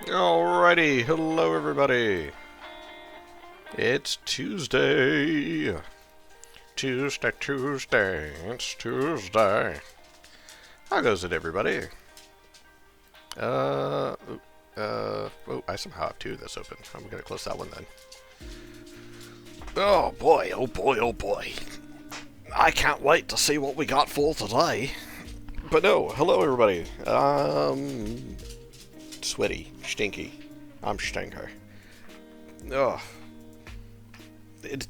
Alrighty, hello everybody. It's Tuesday. Tuesday. It's Tuesday. How goes it, everybody? Oh, I somehow have two of this open. I'm gonna close that one then. Oh boy, oh boy, oh boy. I can't wait to see what we got for today. But no, hello everybody. Sweaty, stinky. I'm stinker. Ugh.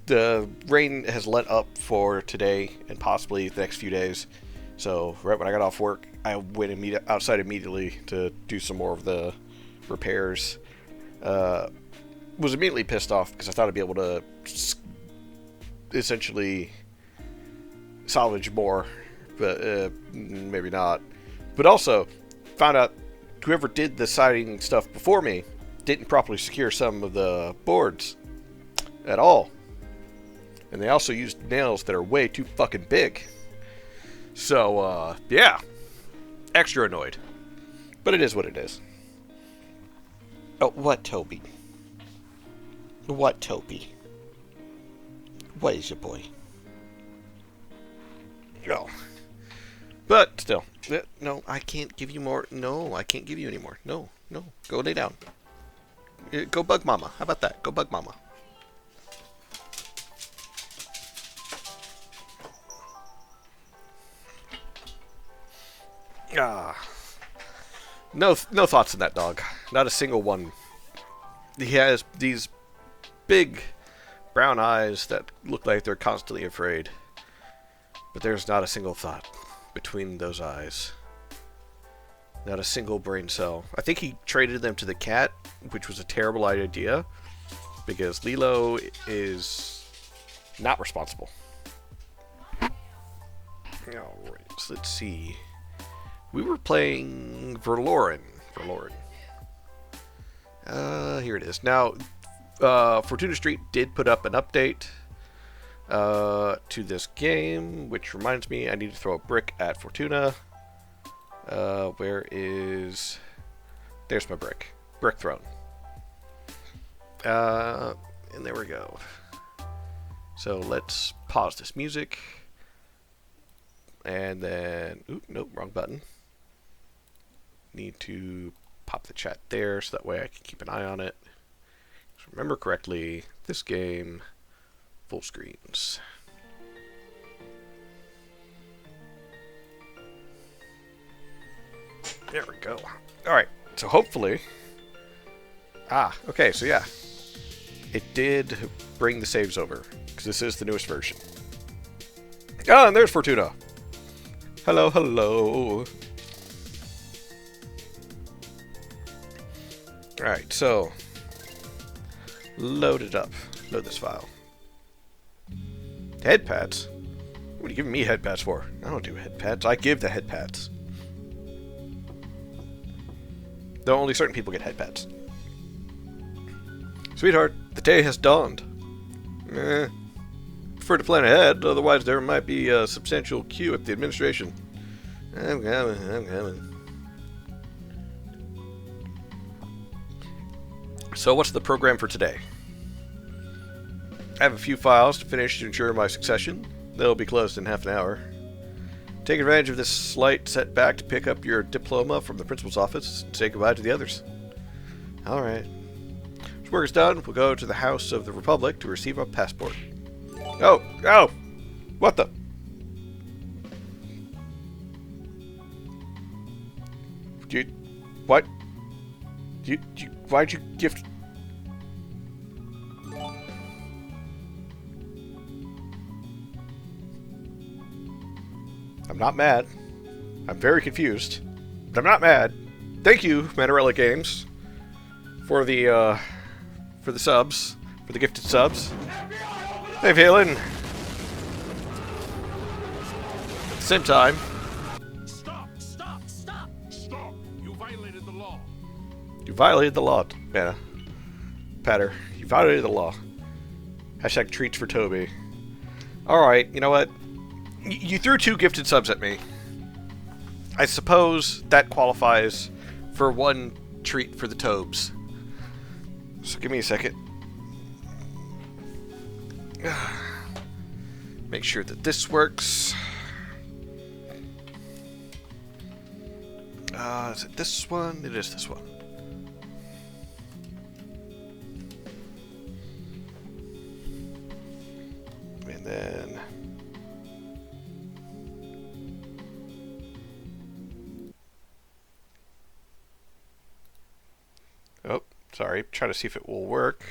The rain has let up for today and possibly the next few days. So right when I got off work, I went outside immediately to do some more of the repairs. Was immediately pissed off because I thought I'd be able to essentially salvage more, but maybe not. But also found out whoever did the siding stuff before me didn't properly secure some of the boards at all. And they also used nails that are way too fucking big. So, yeah. Extra annoyed. But it is what it is. Oh, what, Toby? What, Toby? What is your boy? Oh. But, still. No, I can't give you more. No, I can't give you any more. No. Go lay down. Go bug mama. How about that? Go bug mama. No thoughts in that dog. Not a single one. He has these big brown eyes that look like they're constantly afraid. But there's not a single thought between those eyes. Not a single brain cell. I think he traded them to the cat, which was a terrible idea, because Lilo is not responsible. Alright, so let's see. We were playing Verloren. Here it is. Now, Fortuna Street did put up an update to this game, which reminds me I need to throw a brick at Fortuna. Where is... There's my brick. Brick thrown. And there we go. So let's pause this music. And then... Oop, nope, wrong button. Need to pop the chat there so that way I can keep an eye on it. So remember correctly, this game, full screens. There we go. Alright, so hopefully... okay, so yeah. It did bring the saves over, because this is the newest version. And there's Fortuna! Hello. Alright, so... Load it up. Load this file. Head pads? What are you giving me head pads for? I don't do head pads. I give the head pads. Though only certain people get head pads. Sweetheart, the day has dawned. Prefer to plan ahead, otherwise there might be a substantial queue at the administration. I'm coming. So what's the program for today? I have a few files to finish to ensure my succession. They'll be closed in half an hour. Take advantage of this slight setback to pick up your diploma from the principal's office and say goodbye to the others. Alright. Once work is done, we'll go to the House of the Republic to receive our passport. Oh! What the? What? Why'd you gift... I'm not mad. I'm very confused. But I'm not mad. Thank you, Manarella Games, for the subs. For the gifted subs. Hey, Valen. At the same time... Stop! You violated the law. You violated the law, Manna. Patter. You violated the law. Hashtag treats for Toby. Alright, you know what? You threw 2 gifted subs at me. I suppose that qualifies for one treat for the Tobes. So give me a second. Make sure that this works. Is it this one? It is this one. And then... Oh, sorry. Trying to see if it will work.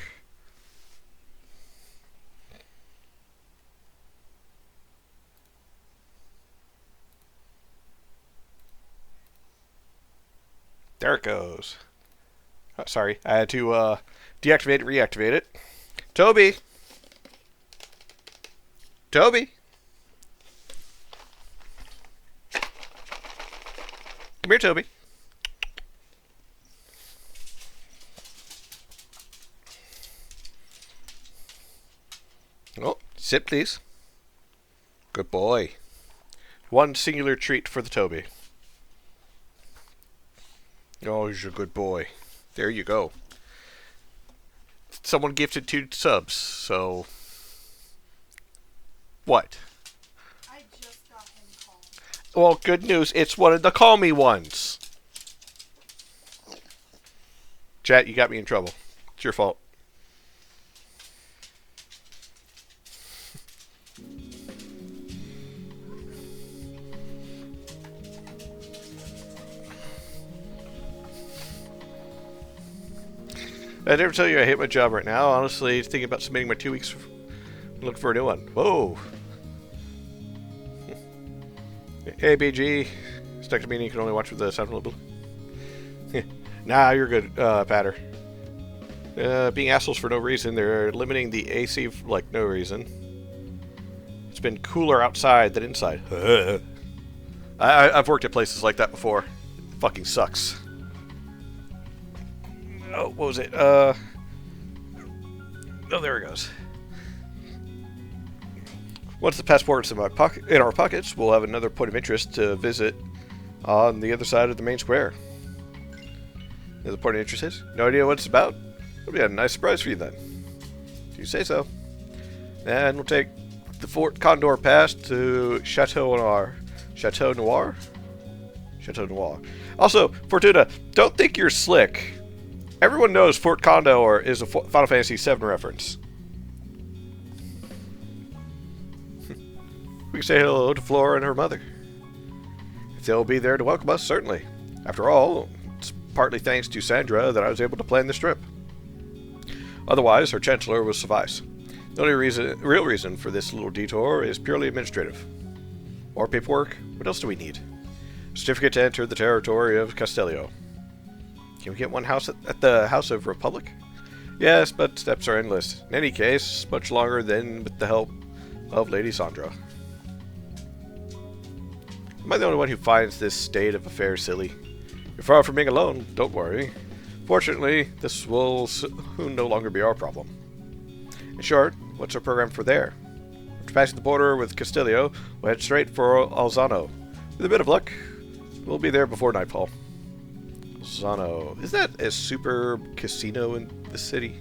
There it goes. Oh, sorry, I had to deactivate it, reactivate it. Toby! Toby! Come here, Toby. Oh, sit, please. Good boy. One singular treat for the Toby. Oh, he's a good boy. There you go. Someone gifted 2 subs, so... What? I just got him called. Well, good news. It's one of the call me ones. Chat, you got me in trouble. It's your fault. I never tell you I hate my job right now. Honestly, thinking about submitting my 2 weeks. Looking for a new one. Whoa. Hey, BG. Stuck to meaning you can only watch with the sound level. Nah, you're good, Patter. Being assholes for no reason. They're limiting the AC for, like, no reason. It's been cooler outside than inside. I've worked at places like that before. It fucking sucks. Oh, what was it? Oh, there it goes. Once the passport's in our pockets, we'll have another point of interest to visit on the other side of the main square. The point of interest is? No idea what it's about? It'll be a nice surprise for you then. If you say so. And we'll take the Fort Condor Pass to Chateau Noir. Chateau Noir? Chateau Noir. Also, Fortuna, don't think you're slick. Everyone knows Fort Condor is a Final Fantasy VII reference. We can say hello to Flora and her mother. If they'll be there to welcome us, certainly. After all, it's partly thanks to Sandra that I was able to plan this trip. Otherwise, her chancellor will suffice. The only real reason for this little detour is purely administrative. More paperwork? What else do we need? A certificate to enter the territory of Castellio. Can we get one house at the House of Republic? Yes, but steps are endless. In any case, much longer than with the help of Lady Sandra. Am I the only one who finds this state of affairs silly? You're far from being alone, don't worry. Fortunately, this will soon no longer be our problem. In short, what's our program for there? After passing the border with Castellio, we'll head straight for Alzano. With a bit of luck, we'll be there before nightfall. Alzano. Is that a superb casino in the city?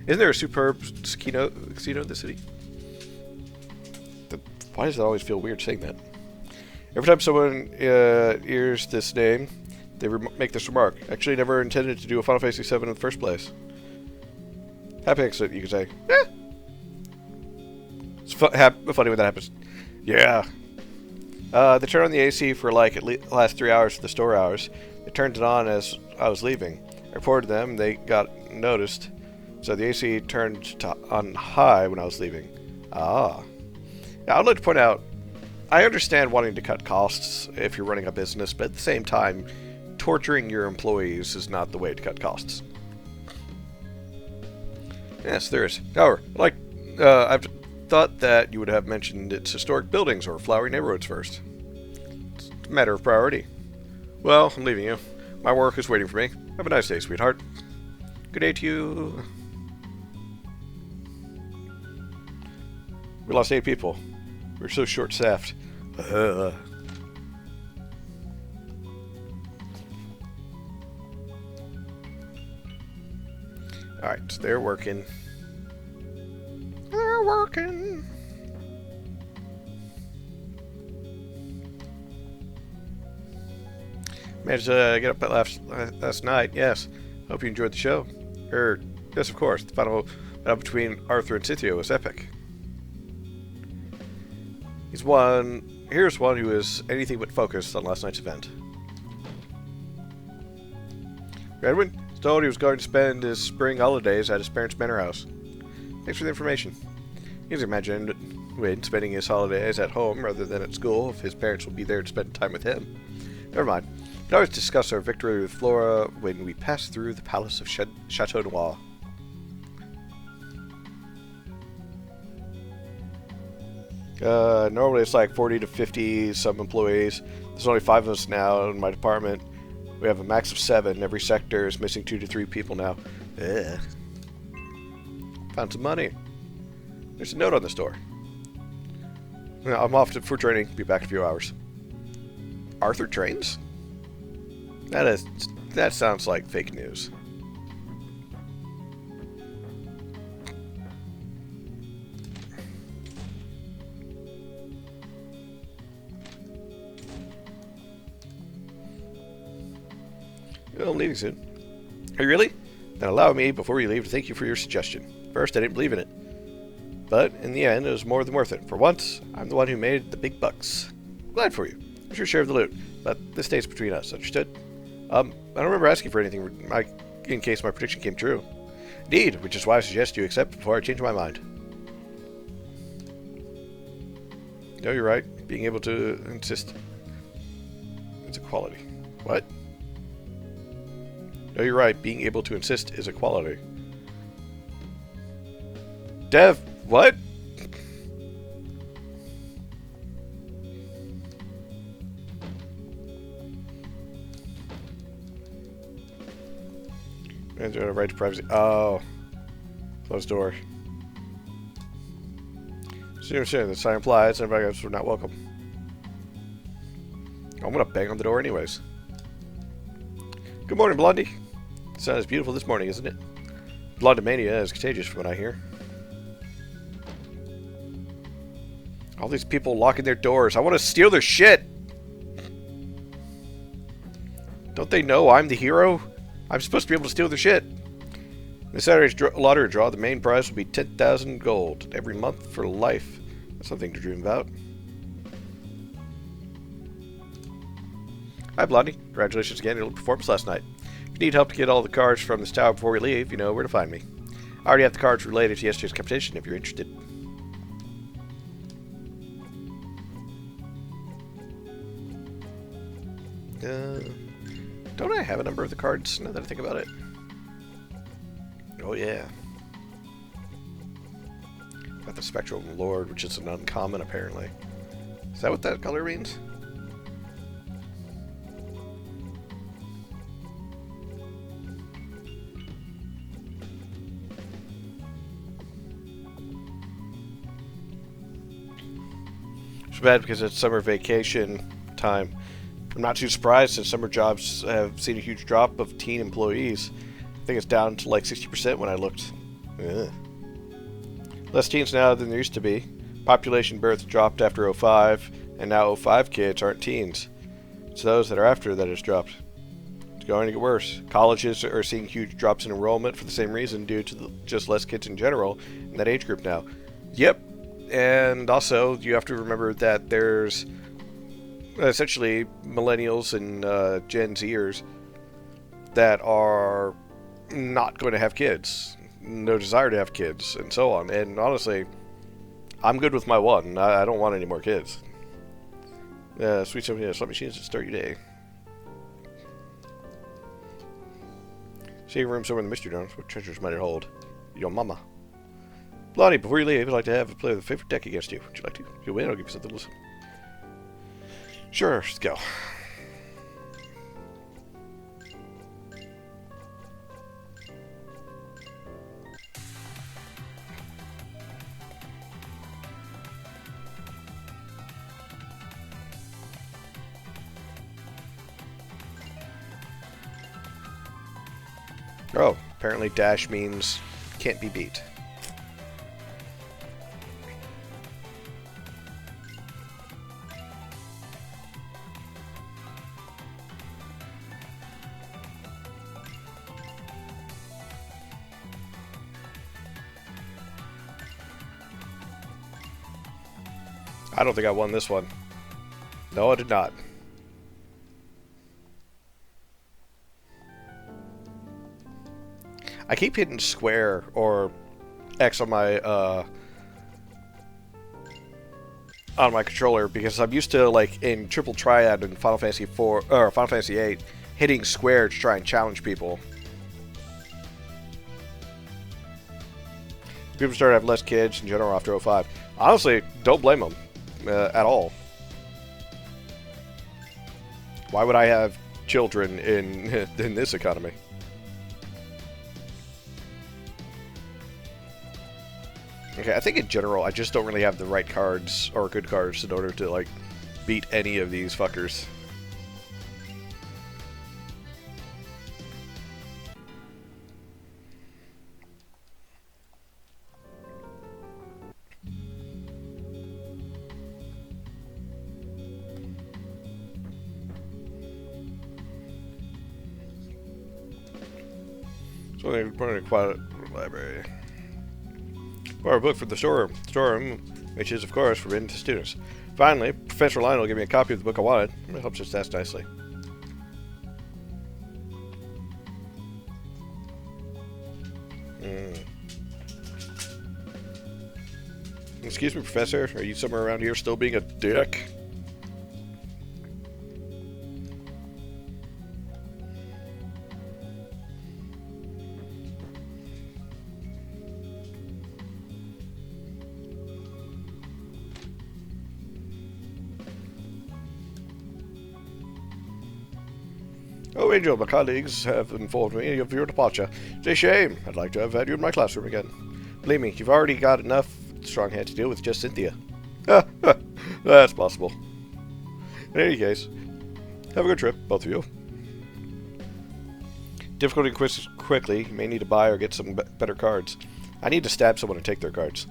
Isn't there a superb casino in the city? Why does it always feel weird saying that? Every time someone hears this name, they make this remark. Actually, never intended to do a Final Fantasy VII in the first place. Happy accident, you could say. Eh. It's funny when that happens. Yeah. They turned on the AC for like at least the last 3 hours for the store hours. They turned it on as I was leaving. I reported them. They got noticed. So the AC turned on high when I was leaving. Ah. Now, I'd like to point out, I understand wanting to cut costs if you're running a business, but at the same time, torturing your employees is not the way to cut costs. Yes, there is. However, I've thought that you would have mentioned its historic buildings or flowery neighborhoods first. It's a matter of priority. Well, I'm leaving you. My work is waiting for me. Have a nice day, sweetheart. Good day to you. We lost 8 people. We're so short-staffed. Alright, so they're working. They're working. Managed to get up at last night, yes. Hope you enjoyed the show. Yes, of course. The final battle between Arthur and Cynthia was epic. Here's one who is anything but focused on last night's event. Edwin told he was going to spend his spring holidays at his parents' manor house. Thanks for the information. He's imagined Win spending his holidays at home rather than at school if his parents will be there to spend time with him. Never mind. We can always discuss our victory with Flora when we pass through the Palace of Chateau Noir. Normally it's like 40 to 50 sub-employees. There's only 5 of us now in my department. We have a max of 7. Every sector is missing 2 to 3 people now. Ugh. Found some money. There's a note on this door. I'm off for training. Be back in a few hours. Arthur trains? That sounds like fake news. I'm leaving soon. Are you really? Then allow me, before you leave, to thank you for your suggestion. First, I didn't believe in it. But, in the end, it was more than worth it. For once, I'm the one who made the big bucks. Glad for you. What's your share of the loot? But this stays between us, understood? I don't remember asking for anything in case my prediction came true. Indeed, which is why I suggest you accept before I change my mind. No, you're right. Being able to insist... It's a quality. What? No, you're right. Being able to insist is a quality. Dev, what? Man's got a right to privacy. Oh. Closed door. Soon, the sign implies everybody else were not welcome. I'm gonna bang on the door anyways. Good morning, Blondie. The sun is beautiful this morning, isn't it? Blondomania is contagious from what I hear. All these people locking their doors. I want to steal their shit! Don't they know I'm the hero? I'm supposed to be able to steal their shit. In the Saturday's lottery draw, the main prize will be 10,000 gold every month for life. That's something to dream about. Hi, Blondie. Congratulations again on your performance last night. If you need help to get all the cards from this tower before we leave, you know where to find me. I already have the cards related to yesterday's competition if you're interested. Don't I have a number of the cards now that I think about it? Oh, yeah. Got the Spectral Lord, which is an uncommon, apparently. Is that what that color means? It's bad because it's summer vacation time. I'm not too surprised since summer jobs have seen a huge drop of teen employees. I think it's down to like 60% when I looked. Ugh. Less teens now than there used to be. Population birth dropped after '05, and now '05 kids aren't teens. It's those that are after that has dropped. It's going to get worse. Colleges are seeing huge drops in enrollment for the same reason due to just less kids in general in that age group now. Yep. And also, you have to remember that there's essentially millennials and Gen Zers that are not going to have kids, no desire to have kids, and so on. And honestly, I'm good with my one. I don't want any more kids. Sweet 7 slot machines to start your day. Saving room somewhere in the mystery dome. What treasures might it hold? Your mama. Blondie, before you leave, I'd like to have a player with a favorite deck against you. Would you like to? If you win, I'll give you something to listen. Sure, let's go. Oh, Apparently dash means can't be beat. I don't think I won this one. No, I did not. I keep hitting square or X on my controller because I'm used to, like, in Triple Triad in Final Fantasy 4 or Final Fantasy 8, hitting square to try and challenge people. People start to have less kids in general after 05. Honestly, don't blame them at all. Why would I have children in this economy? Okay, I think in general, I just don't really have the right cards or good cards in order to, like, beat any of these fuckers. So they put in a quiet library. Or a book for the storeroom, which is, of course, forbidden to students. Finally, Professor Lionel gave me a copy of the book I wanted. It helps us test nicely. Excuse me, Professor. Are you somewhere around here still being a dick? Oh, Angel, my colleagues have informed me of your departure. It's a shame. I'd like to have had you in my classroom again. Believe me, you've already got enough strong head to deal with just Cynthia. That's possible. In any case, have a good trip, both of you. Difficulty quickly. You may need to buy or get some better cards. I need to stab someone and take their cards.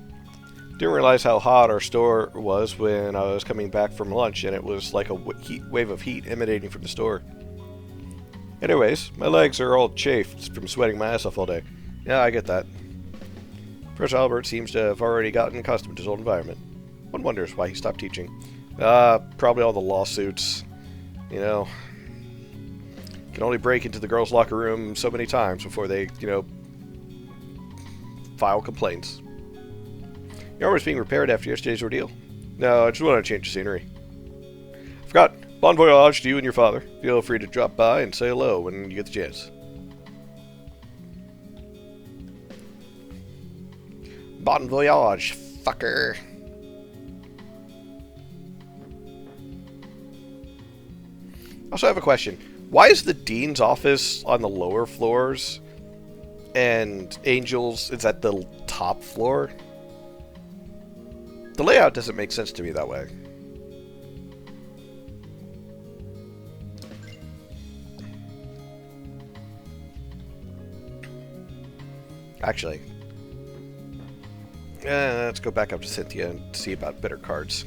Didn't realize how hot our store was when I was coming back from lunch, and it was like a wave of heat emanating from the store. Anyways, my legs are all chafed from sweating my ass off all day. Yeah, I get that. Professor Albert seems to have already gotten accustomed to his old environment. One wonders why he stopped teaching. Probably all the lawsuits. You know, can only break into the girls' locker room so many times before they, you know, file complaints. Your armor's being repaired after yesterday's ordeal. No, I just want to change the scenery. Forgot. Bon voyage to you and your father. Feel free to drop by and say hello when you get the chance. Bon voyage, fucker. Also, I have a question. Why is the dean's office on the lower floors and Angel's is at the top floor? The layout doesn't make sense to me that way. Actually, let's go back up to Cynthia and see about better cards.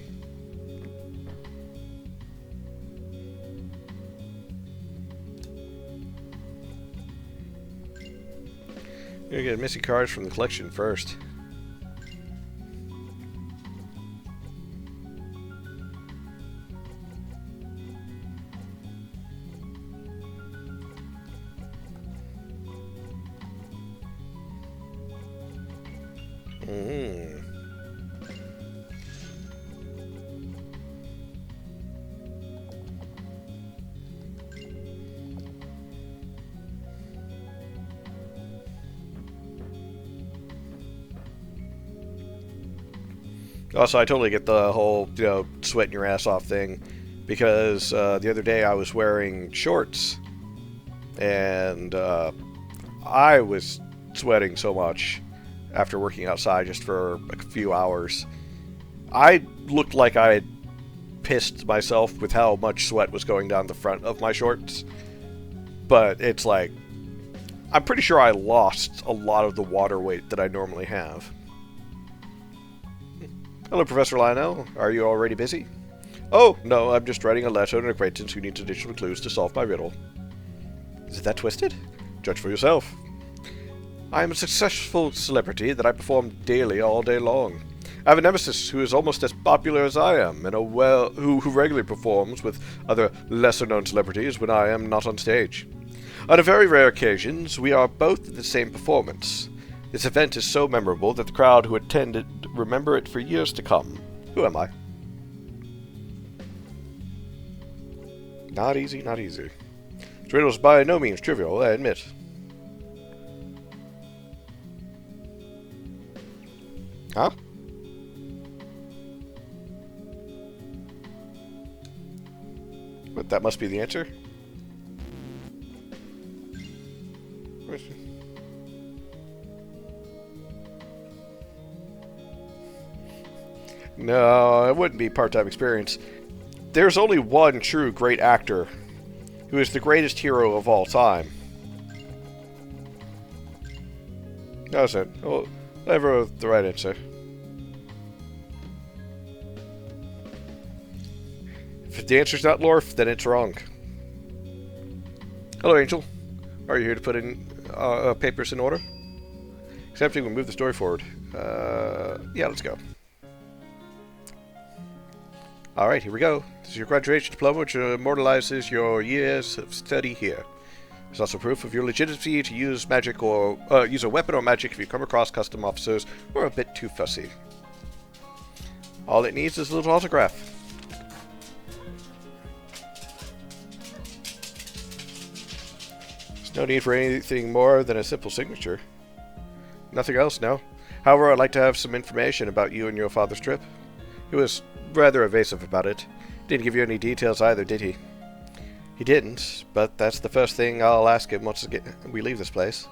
We're gonna get missing cards from the collection first. Also, I totally get the whole, you know, sweating your ass off thing, because the other day I was wearing shorts, and I was sweating so much after working outside just for a few hours. I looked like I had pissed myself with how much sweat was going down the front of my shorts, but it's like I'm pretty sure I lost a lot of the water weight that I normally have. Hello, Professor Lionel. Are you already busy? Oh, no, I'm just writing a letter to an acquaintance who needs additional clues to solve my riddle. Is it that twisted? Judge for yourself. I am a successful celebrity that I perform daily all day long. I have a nemesis who is almost as popular as I am, and who regularly performs with other lesser-known celebrities when I am not on stage. On a very rare occasions, we are both at the same performance. This event is so memorable that the crowd who attended remember it for years to come. Who am I? Not easy, not easy. This riddle is by no means trivial, I admit. Huh? But that must be the answer? No, it wouldn't be part-time experience. There's only one true great actor who is the greatest hero of all time. No, it's it. Oh, I wrote the right answer. If the answer's not Lorf, then it's wrong. Hello, Angel. Are you here to put in papers in order? Accepting will move the story forward. Yeah, let's go. Alright, here we go. This is your graduation diploma, which immortalizes your years of study here. There's also proof of your legitimacy to use magic or use a weapon or magic if you come across custom officers who are a bit too fussy. All it needs is a little autograph. There's no need for anything more than a simple signature. Nothing else, no. However, I'd like to have some information about you and your father's trip. He was rather evasive about it. Didn't give you any details either, did he? He didn't, but that's the first thing I'll ask him once we leave this place.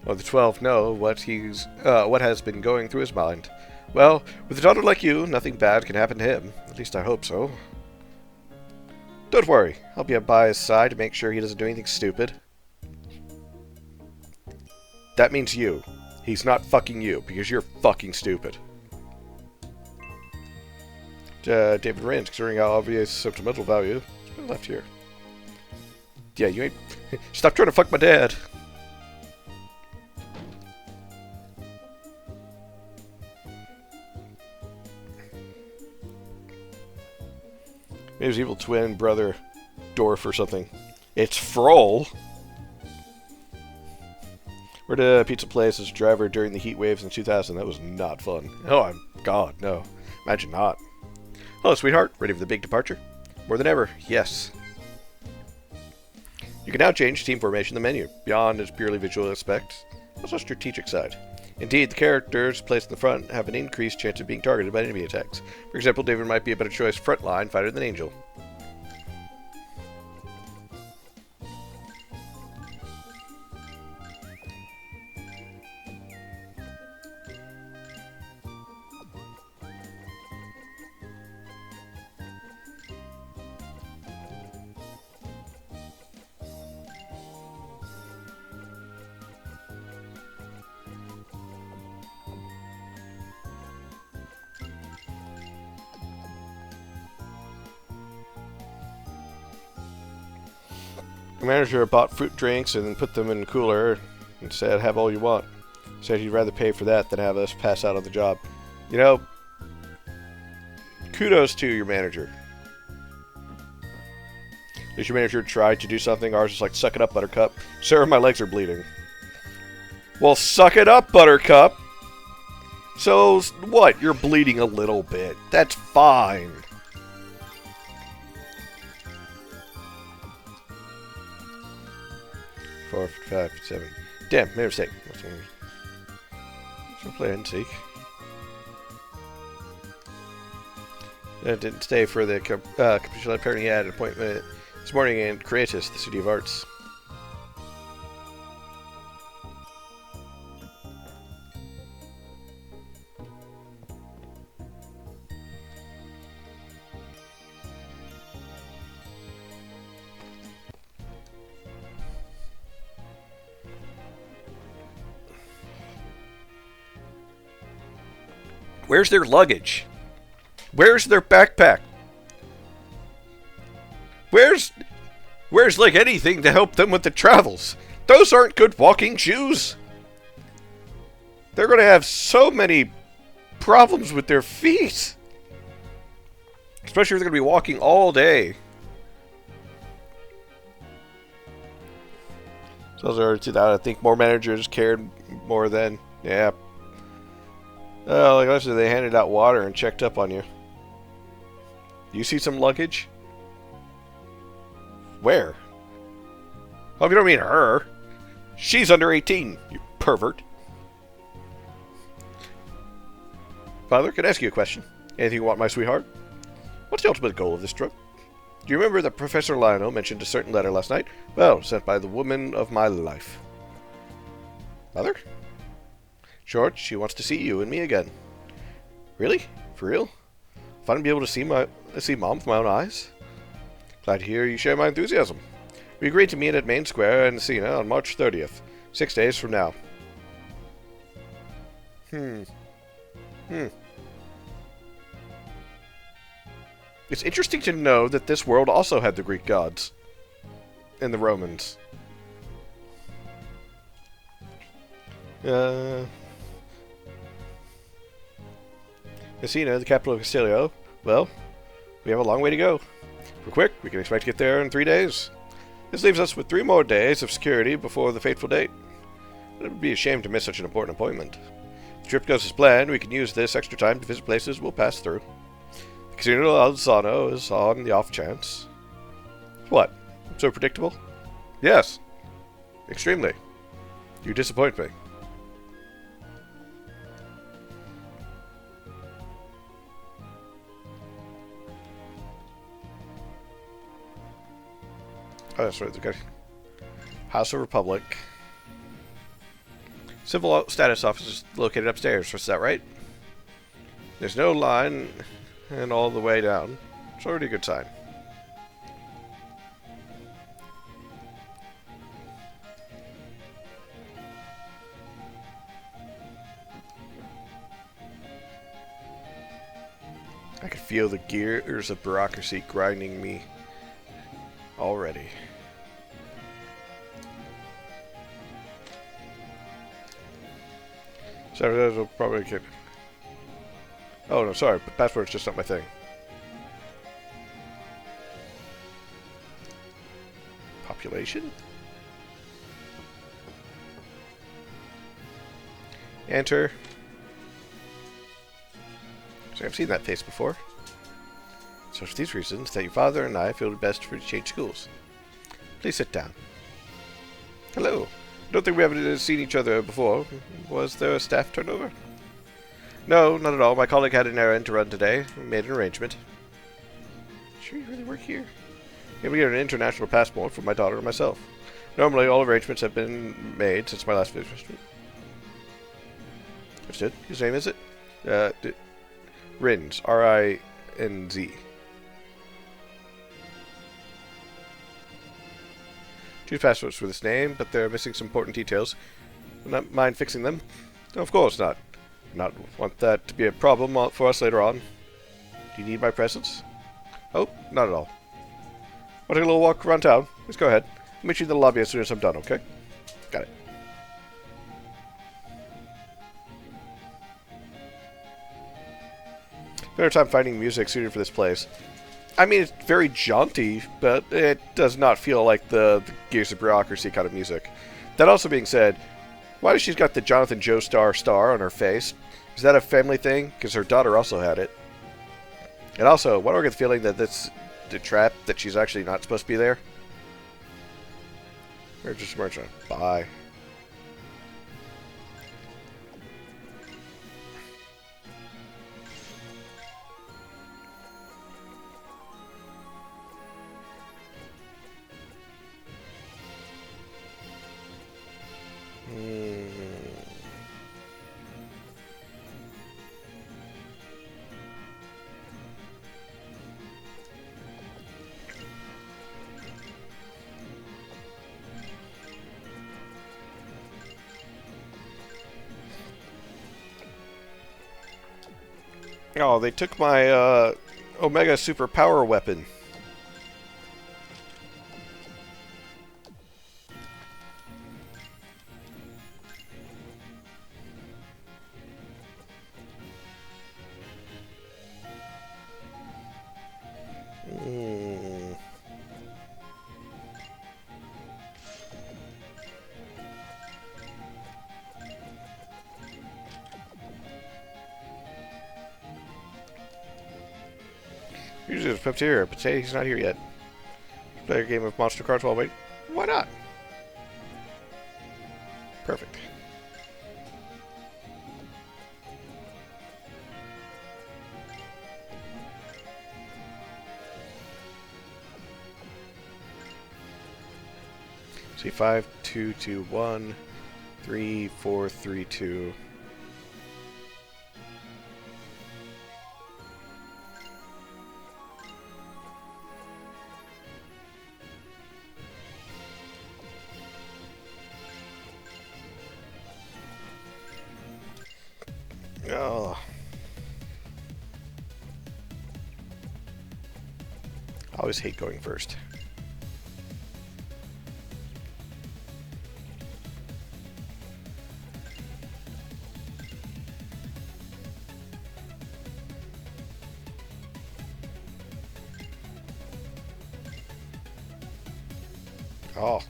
Well, the 12 know what has been going through his mind. Well, with a daughter like you, nothing bad can happen to him. At least I hope so. Don't worry, I'll be by his side to make sure he doesn't do anything stupid. That means you. He's not fucking you, because you're fucking stupid. David Rand, considering how obvious sentimental value, it's been left here. Yeah, you ain't... Stop trying to fuck my dad! Maybe his evil twin brother, Dorf or something. It's Froll! Worked at a pizza place as a driver during the heat waves in 2000. That was not fun. Oh, God, no. Imagine not. Hello, sweetheart. Ready for the big departure? More than ever, yes. You can now change team formation in the menu, beyond its purely visual aspect, also a strategic side. Indeed, the characters placed in the front have an increased chance of being targeted by enemy attacks. For example, David might be a better choice frontline fighter than Angel. The manager bought fruit drinks and put them in the cooler and said, have all you want. Said he'd rather pay for that than have us pass out on the job. You know, kudos to your manager. At least your manager tried to do something. Ours is like, suck it up, Buttercup. Sir, my legs are bleeding. Well, suck it up, Buttercup. So, what? You're bleeding a little bit. That's fine. Four, 5, 7. Damn, made a mistake. Should play hide and seek. Didn't stay for the capitulation. Apparently, he had an appointment this morning in Creatus, the City of Arts. Where's their luggage? Where's their backpack? Where's like anything to help them with the travels? Those aren't good walking shoes. They're going to have so many problems with their feet. Especially if they're going to be walking all day. So I think more managers cared more than, yeah. Oh, like I said, they handed out water and checked up on you. You see some luggage? Where? Oh, if you don't mean her. She's under 18, you pervert. Father, can I ask you a question? Anything you want, my sweetheart? What's the ultimate goal of this trip? Do you remember that Professor Lionel mentioned a certain letter last night? Well, sent by the woman of my life. Mother? Short, she wants to see you and me again. Really? For real? Fun to be able to see Mom with my own eyes? Glad to hear you share my enthusiasm. We agreed to meet at Main Square in Siena on March 30th, 6 days from now. It's interesting to know that this world also had the Greek gods. And the Romans. Messina, the capital of Castilio. Well, we have a long way to go. If we're quick, we can expect to get there in 3 days. This leaves us with 3 more days of security before the fateful date. It would be a shame to miss such an important appointment. If the trip goes as planned, we can use this extra time to visit places we'll pass through. The Casino Alzano is on the off chance. What? So predictable? Yes. Extremely. You disappoint me. Oh, that's right. Okay. House of Republic. Civil status office is located upstairs. Is that right? There's no line and all the way down. It's already a good sign. I can feel the gears of bureaucracy grinding me already. So those will probably get... Oh no, sorry, but password's just not my thing. Population? Enter. So I've seen that face before. So for these reasons, that your father and I feel it best for you to change schools. Please sit down. Hello. I don't think we ever seen each other before. Was there a staff turnover? No, not at all. My colleague had an errand to run today. We made an arrangement. Sure you really work here? Yeah, we get an international passport for my daughter and myself. Normally, all arrangements have been made since my last visit. Understood. Whose name is it? Rins. R-I-N-Z. Two passwords for this name, but they're missing some important details. Would not mind fixing them? No, of course not. Not want that to be a problem for us later on. Do you need my presence? Oh, not at all. Want to take a little walk around town? Let's go ahead. I'll meet you in the lobby as soon as I'm done, okay? Got it. Better time finding music suited for this place. I mean, it's very jaunty, but it does not feel like the Gears of Bureaucracy kind of music. That also being said, why does she's got the Jonathan Joestar star on her face? Is that a family thing? Because her daughter also had it. And also, why do I get the feeling that that's the trap, that she's actually not supposed to be there? We're just merging. Bye. Oh, they took my Omega Super Power Weapon. Hmm. Usually it's here, but today he's not here yet. Play a game of Monster Cards while waiting. Why not? Perfect. See, 5, 2, 2, 1, 3, 4, 3, 2. Oh. I always hate going first. Oh.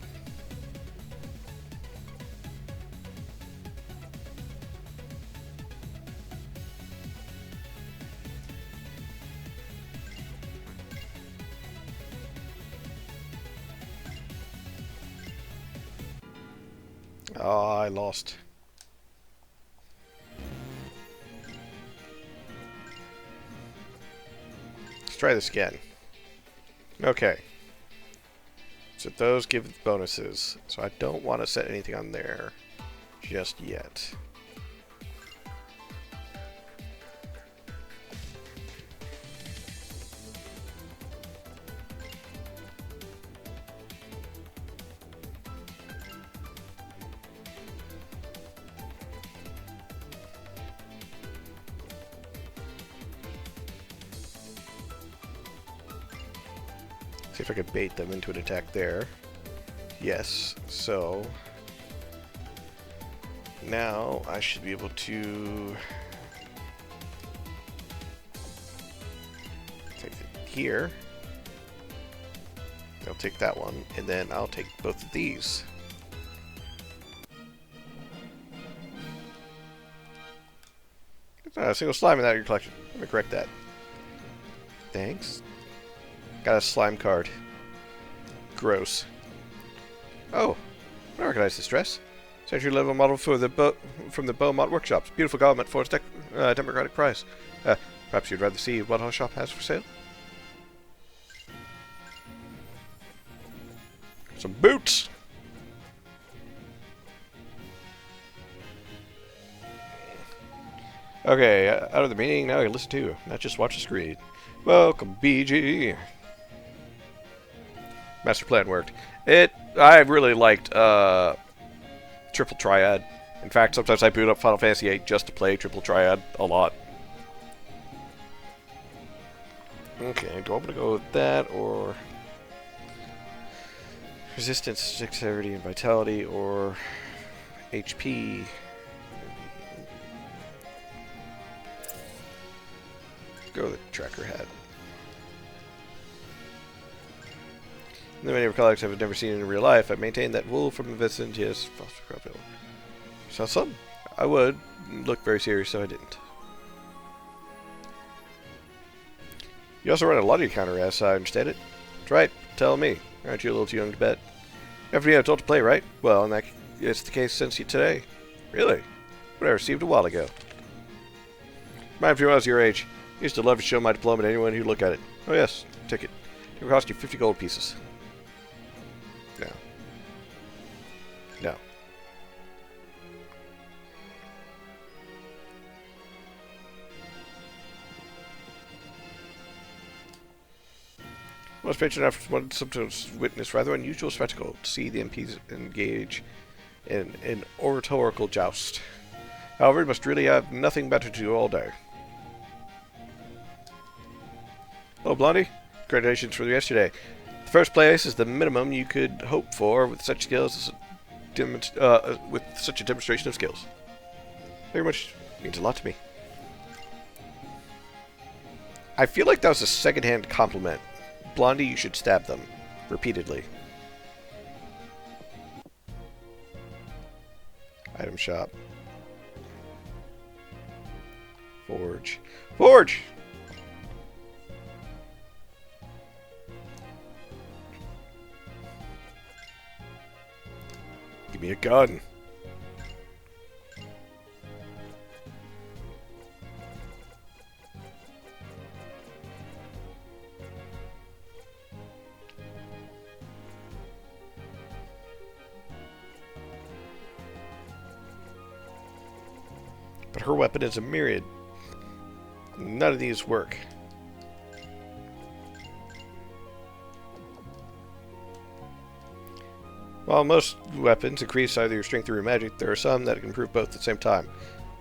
Oh, I lost. Let's try this again. Okay. So those give bonuses. So I don't want to set anything on there just yet. See if I could bait them into an attack there. Yes, so now I should be able to take it here. I'll take that one, and then I'll take both of these. It's not a single slime in that your collection. Let me correct that. Thanks. Got a slime card. Gross. Oh, I recognize this dress. Century level model for the from the Beaumont workshops. Beautiful garment for its democratic price. Perhaps you'd rather see what our shop has for sale. Some boots. Okay, out of the meeting. Now I can listen to, not just watch the screen. Welcome, BG. Master plan worked. I really liked Triple Triad. In fact, sometimes I boot up Final Fantasy VIII just to play Triple Triad a lot. Okay, do I want to go with that or resistance, dexterity, and vitality, or HP? Go with the tracker hat. The many of our colleagues I've never seen in real life. I maintain that wool from the vicinity is foster crop hill. Sounds something. I would look very serious, so I didn't. You also run a lottery counter, as I understand it. That's right. Tell me. Aren't you a little too young to bet? You have to be an adult to play, right? Well, and it's the case since today. Really? What I received a while ago. Mind if I was your age. I used to love to show my diploma to anyone who'd look at it. Oh yes, ticket. It would cost you 50 gold pieces. No. No. Most patron efforts wanted sometimes witness rather unusual spectacle to see the MPs engage in an oratorical joust. However, it must really have nothing better to do all day. Oh, Blondie. Congratulations for yesterday. The first place is the minimum you could hope for with such skills with such a demonstration of skills. Very much means a lot to me. I feel like that was a secondhand compliment. Blondie, you should stab them. Repeatedly. Item shop. Forge. Forge! Give me a gun. But her weapon is a myriad. None of these work. While most weapons increase either your strength or your magic, there are some that can improve both at the same time.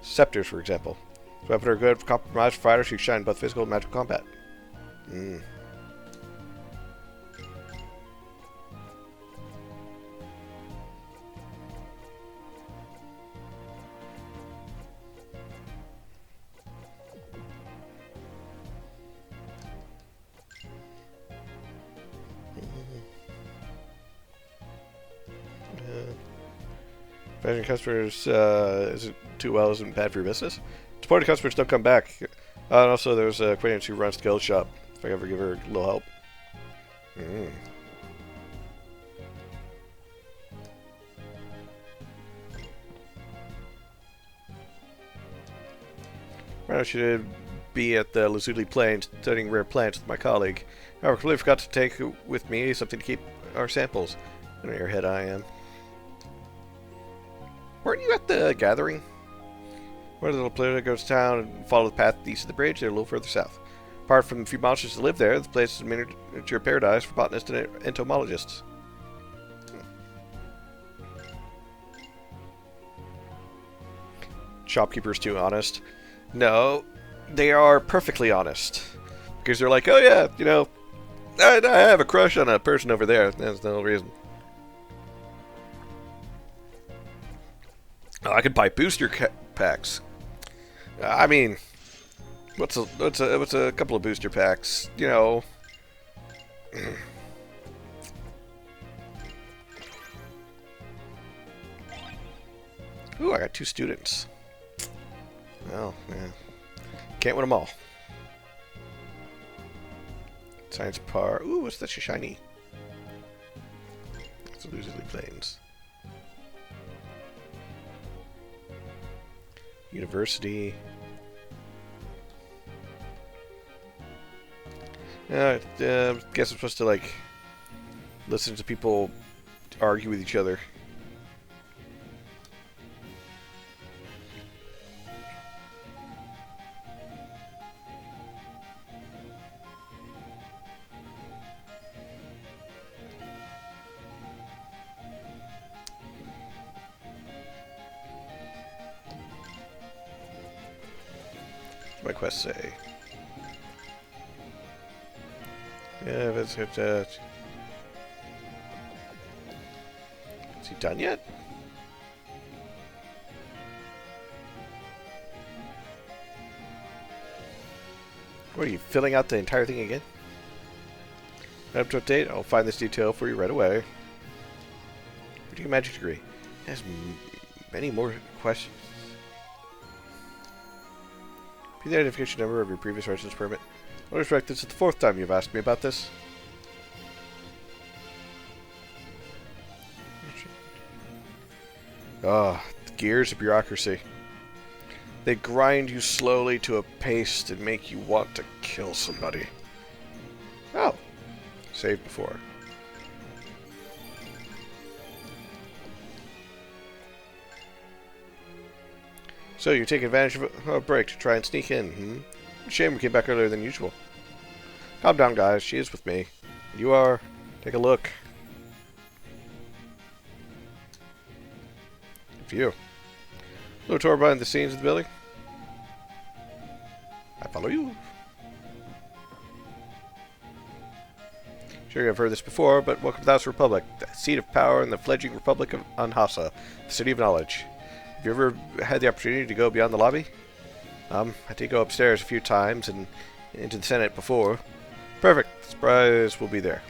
Scepters, for example. These weapons are good for compromised fighters who shine in both physical and magical combat. Managing customers isn't too well, isn't bad for your business. Supporting customers don't come back. And also, there's a acquaintance who runs the guild shop. If I ever give her a little help. Right now, I should be at the Lazuli Plains studying rare plants with my colleague. However, I completely forgot to take with me something to keep our samples. In your head, I am. Weren't you at the gathering? Where the little planet goes to town and follow the path east of the bridge, they're a little further south. Apart from a few monsters that live there, the place is a miniature paradise for botanists and entomologists. Shopkeepers too honest? No, they are perfectly honest. Because they're like, oh yeah, you know, I have a crush on a person over there. That's the whole reason. Oh, I could buy booster packs. I mean, what's a couple of booster packs? You know. Ooh, I got 2 students. Well, man, can't win them all. Science par. Ooh, what's that shiny? It's Illusory Plains. University. Guess I'm supposed to like listen to people argue with each other. My quest say. Yeah, let's hit that. Is he done yet? What are you filling out the entire thing again? Up to update, I'll find this detail for you right away. What magic degree? It has many more questions. Be the identification number of your previous residence permit. I respect this is the 4th time you've asked me about this. Ah, the gears of bureaucracy. They grind you slowly to a paste and make you want to kill somebody. Oh. Saved before. So you take advantage of a break to try and sneak in, hmm? Shame we came back earlier than usual. Calm down, guys. She is with me. You are. Take a look. View. Little tour behind the scenes of the building. I follow you. Sure, you've heard this before, but welcome to the House Republic, the seat of power in the fledgling Republic of Anhasa, the city of knowledge. Have you ever had the opportunity to go beyond the lobby? I did go upstairs a few times and into the Senate before. Perfect. The surprise will be there.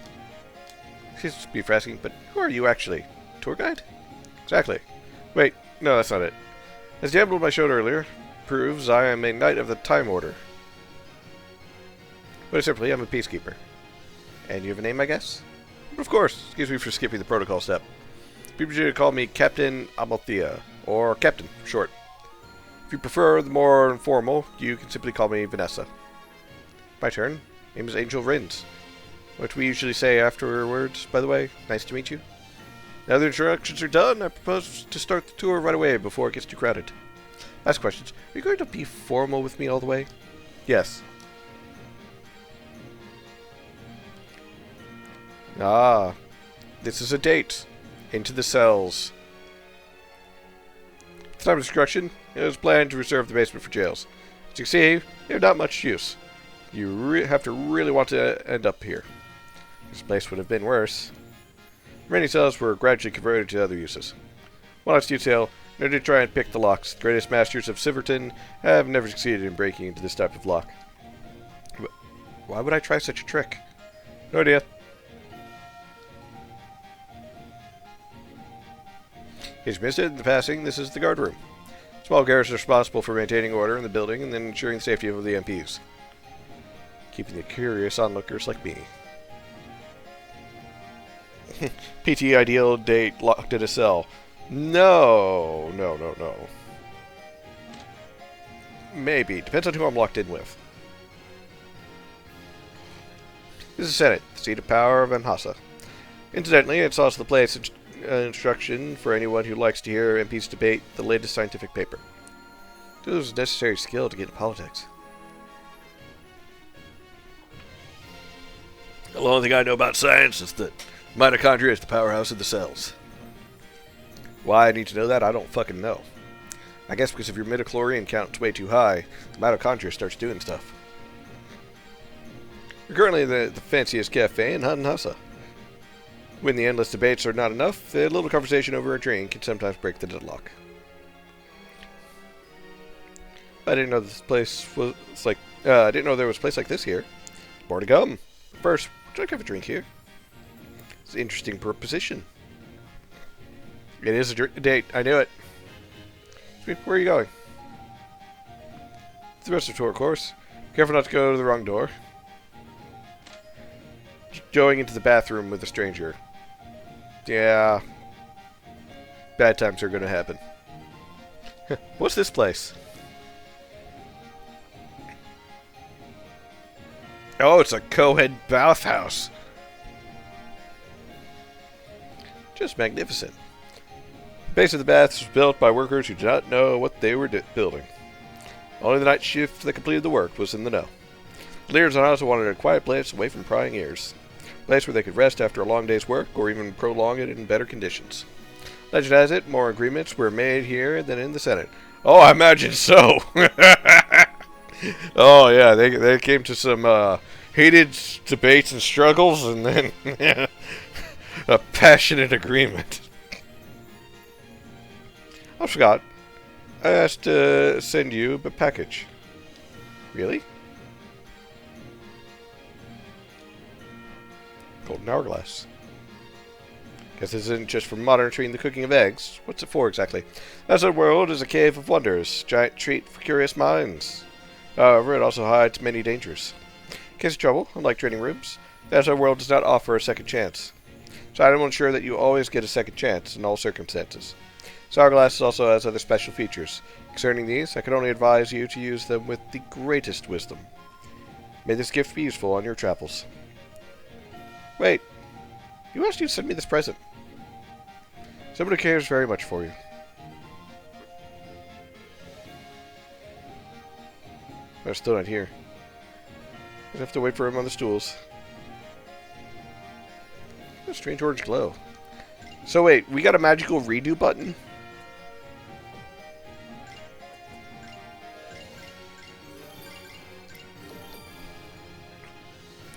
Excuse me for asking, but who are you actually? Tour guide? Exactly. Wait, no, that's not it. As the emblem I showed earlier proves, I am a knight of the Time Order. But simply, I'm a peacekeeper. And you have a name, I guess? Of course. Excuse me for skipping the protocol step. People usually call me Captain Amalthea, or Captain, for short. If you prefer the more informal, you can simply call me Vanessa. My turn. Name is Angel Rins. What we usually say afterwards, by the way. Nice to meet you. Now the introductions are done, I propose to start the tour right away before it gets too crowded. Ask questions. Are you going to be formal with me all the way? Yes. Ah, this is a date. Into the cells. At the time of destruction, it was planned to reserve the basement for jails. As you can see, they're not much use. You have to really want to end up here. This place would have been worse. Many cells were gradually converted to other uses. One last detail, in order to try and pick the locks, the greatest masters of Silverton have never succeeded in breaking into this type of lock. Why would I try such a trick? No idea. In case you missed it in the passing, this is the guard room. Small guards are responsible for maintaining order in the building and then ensuring the safety of the MPs. Keeping the curious onlookers like me. PT ideal date locked in a cell. No. Maybe. Depends on who I'm locked in with. This is Senate, the seat of power of Anhasa. Incidentally, it's also the place of instruction for anyone who likes to hear MPs debate the latest scientific paper. It was a necessary skill to get into politics. The only thing I know about science is that mitochondria is the powerhouse of the cells. Why I need to know that, I don't fucking know. I guess because if your midichlorian count's way too high, the mitochondria starts doing stuff. We're currently in the fanciest cafe in Anhasa. When the endless debates are not enough, a little conversation over a drink can sometimes break the deadlock. I didn't know this place was like. I didn't know there was a place like this here. More to come. First, would you like to have a drink here? It's an interesting proposition. It is a date. I knew it. Where are you going? The rest of the tour, of course. Careful not to go to the wrong door. Going into the bathroom with a stranger. Yeah. Bad times are going to happen. What's this place? Oh, it's a co-ed bathhouse. Just magnificent. The base of the baths was built by workers who did not know what they were building. Only the night shift that completed the work was in the know. The leaders also wanted a quiet place away from prying ears. A place where they could rest after a long day's work or even prolong it in better conditions. Legend has it, more agreements were made here than in the Senate. Oh, I imagine so. Oh, yeah, they came to some heated debates and struggles and then a passionate agreement. I forgot. I asked to send you a package. Really? Golden hourglass. Guess this isn't just for monitoring the cooking of eggs. What's it for exactly? As our world is a cave of wonders, giant treat for curious minds. However, it also hides many dangers. In case of trouble, unlike training rooms, the As Our World does not offer a second chance. So I will ensure that you always get a second chance in all circumstances. Hourglass also has other special features. Concerning these, I can only advise you to use them with the greatest wisdom. May this gift be useful on your travels. Wait, who asked you to send me this present? Someone who cares very much for you. I'm still not here. I have to wait for him on the stools. A strange orange glow. So wait, we got a magical redo button?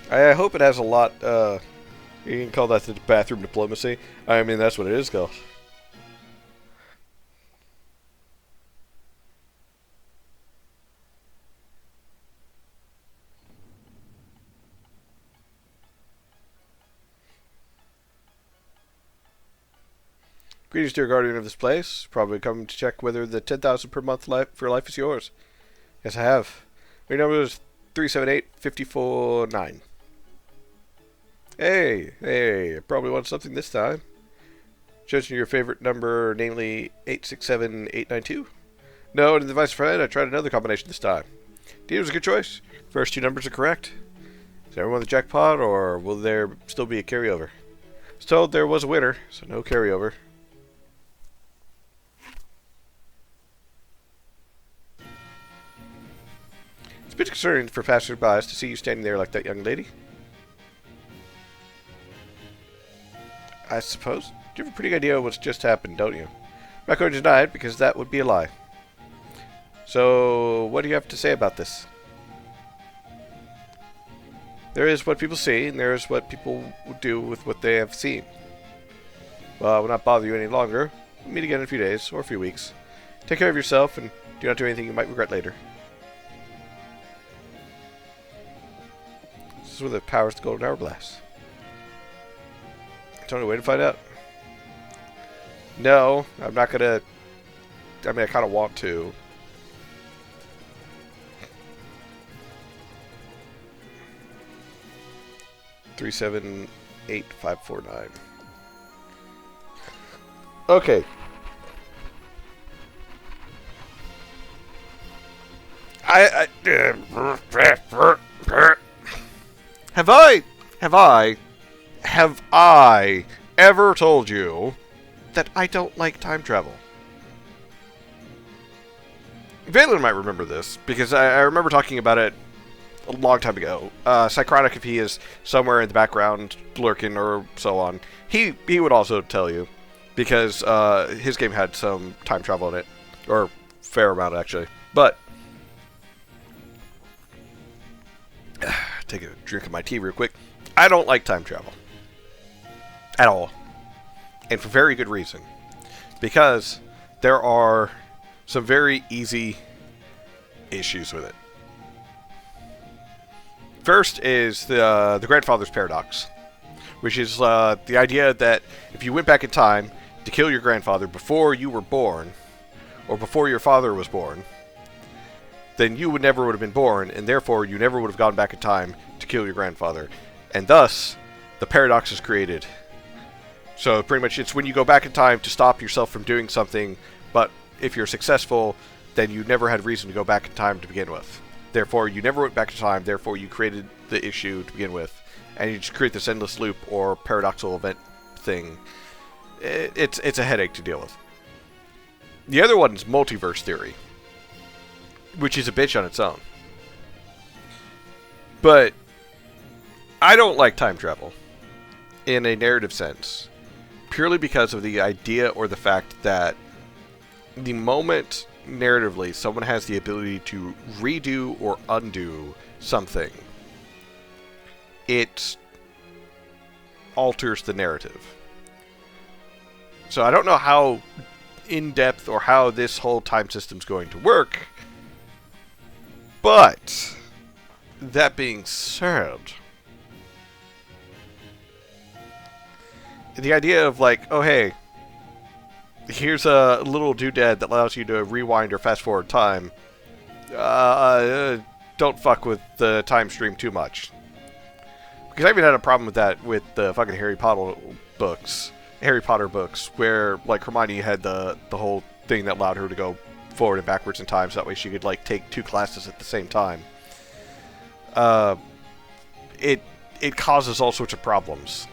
I hope it has a lot You can call that the bathroom diplomacy. I mean, that's what it is called. Greetings, dear guardian of this place. Probably come to check whether the 10,000 per month for life is yours. Yes, I have. My number is 378-549. Hey, I probably want something this time. Chosen your favorite number, namely 867-892. No, and the vice versa, I tried another combination this time. Indeed, it was a good choice. First two numbers are correct. Is everyone the jackpot, or will there still be a carryover? I was told there was a winner, so no carryover. It's a bit concerning for passersby to see you standing there like that young lady. I suppose. You have a pretty good idea of what's just happened, don't you? I'm not going to deny it, because that would be a lie. So, what do you have to say about this? There is what people see, and there is what people do with what they have seen. Well, I will not bother you any longer. We'll meet again in a few days, or a few weeks. Take care of yourself, and do not do anything you might regret later. This is where the powers the golden hourglass. It's the only way to find out. No, I'm not gonna... I mean, I kind of want to. Three, 7, 8, 5, 4, 9. Okay. Have I ever told you that I don't like time travel? Valen might remember this, because I remember talking about it a long time ago. Psychronic, if he is somewhere in the background, lurking or so on, he would also tell you, because his game had some time travel in it, or fair amount actually. But take a drink of my tea real quick. I don't like time travel at all, and for very good reason, because there are some very easy issues with it. First is the grandfather's paradox, which is the idea that if you went back in time to kill your grandfather before you were born, or before your father was born, then you never would have been born, and therefore you never would have gone back in time to kill your grandfather. And thus, the paradox is created. So pretty much it's when you go back in time to stop yourself from doing something, but if you're successful, then you never had reason to go back in time to begin with. Therefore, you never went back in time, therefore you created the issue to begin with. And you just create this endless loop or paradoxical event thing. It's a headache to deal with. The other one is multiverse theory, which is a bitch on its own. But I don't like time travel in a narrative sense, purely because of the idea or the fact that the moment narratively someone has the ability to redo or undo something, it alters the narrative. So I don't know how in-depth or how this whole time system's going to work, but that being said, the idea of like, oh hey, here's a little doodad that allows you to rewind or fast forward time. Don't fuck with the time stream too much. Because I even had a problem with that with the fucking Harry Potter books, where like Hermione had the whole thing that allowed her to go forward and backwards in time, so that way she could like take two classes at the same time. It causes all sorts of problems,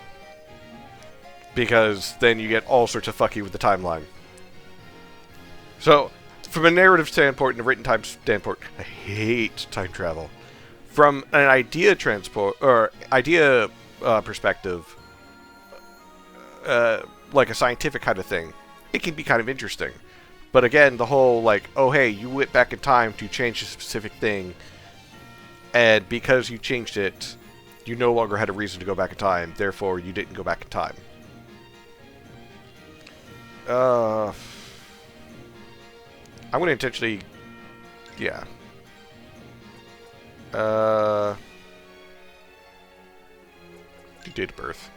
because then you get all sorts of fucky with the timeline. So, from a narrative standpoint and a written time standpoint, I hate time travel. From an idea perspective, like a scientific kind of thing, it can be kind of interesting. But again, the whole like, oh hey, you went back in time to change a specific thing, and because you changed it, you no longer had a reason to go back in time, therefore you didn't go back in time. I'm going to intentionally... Yeah. Date of birth.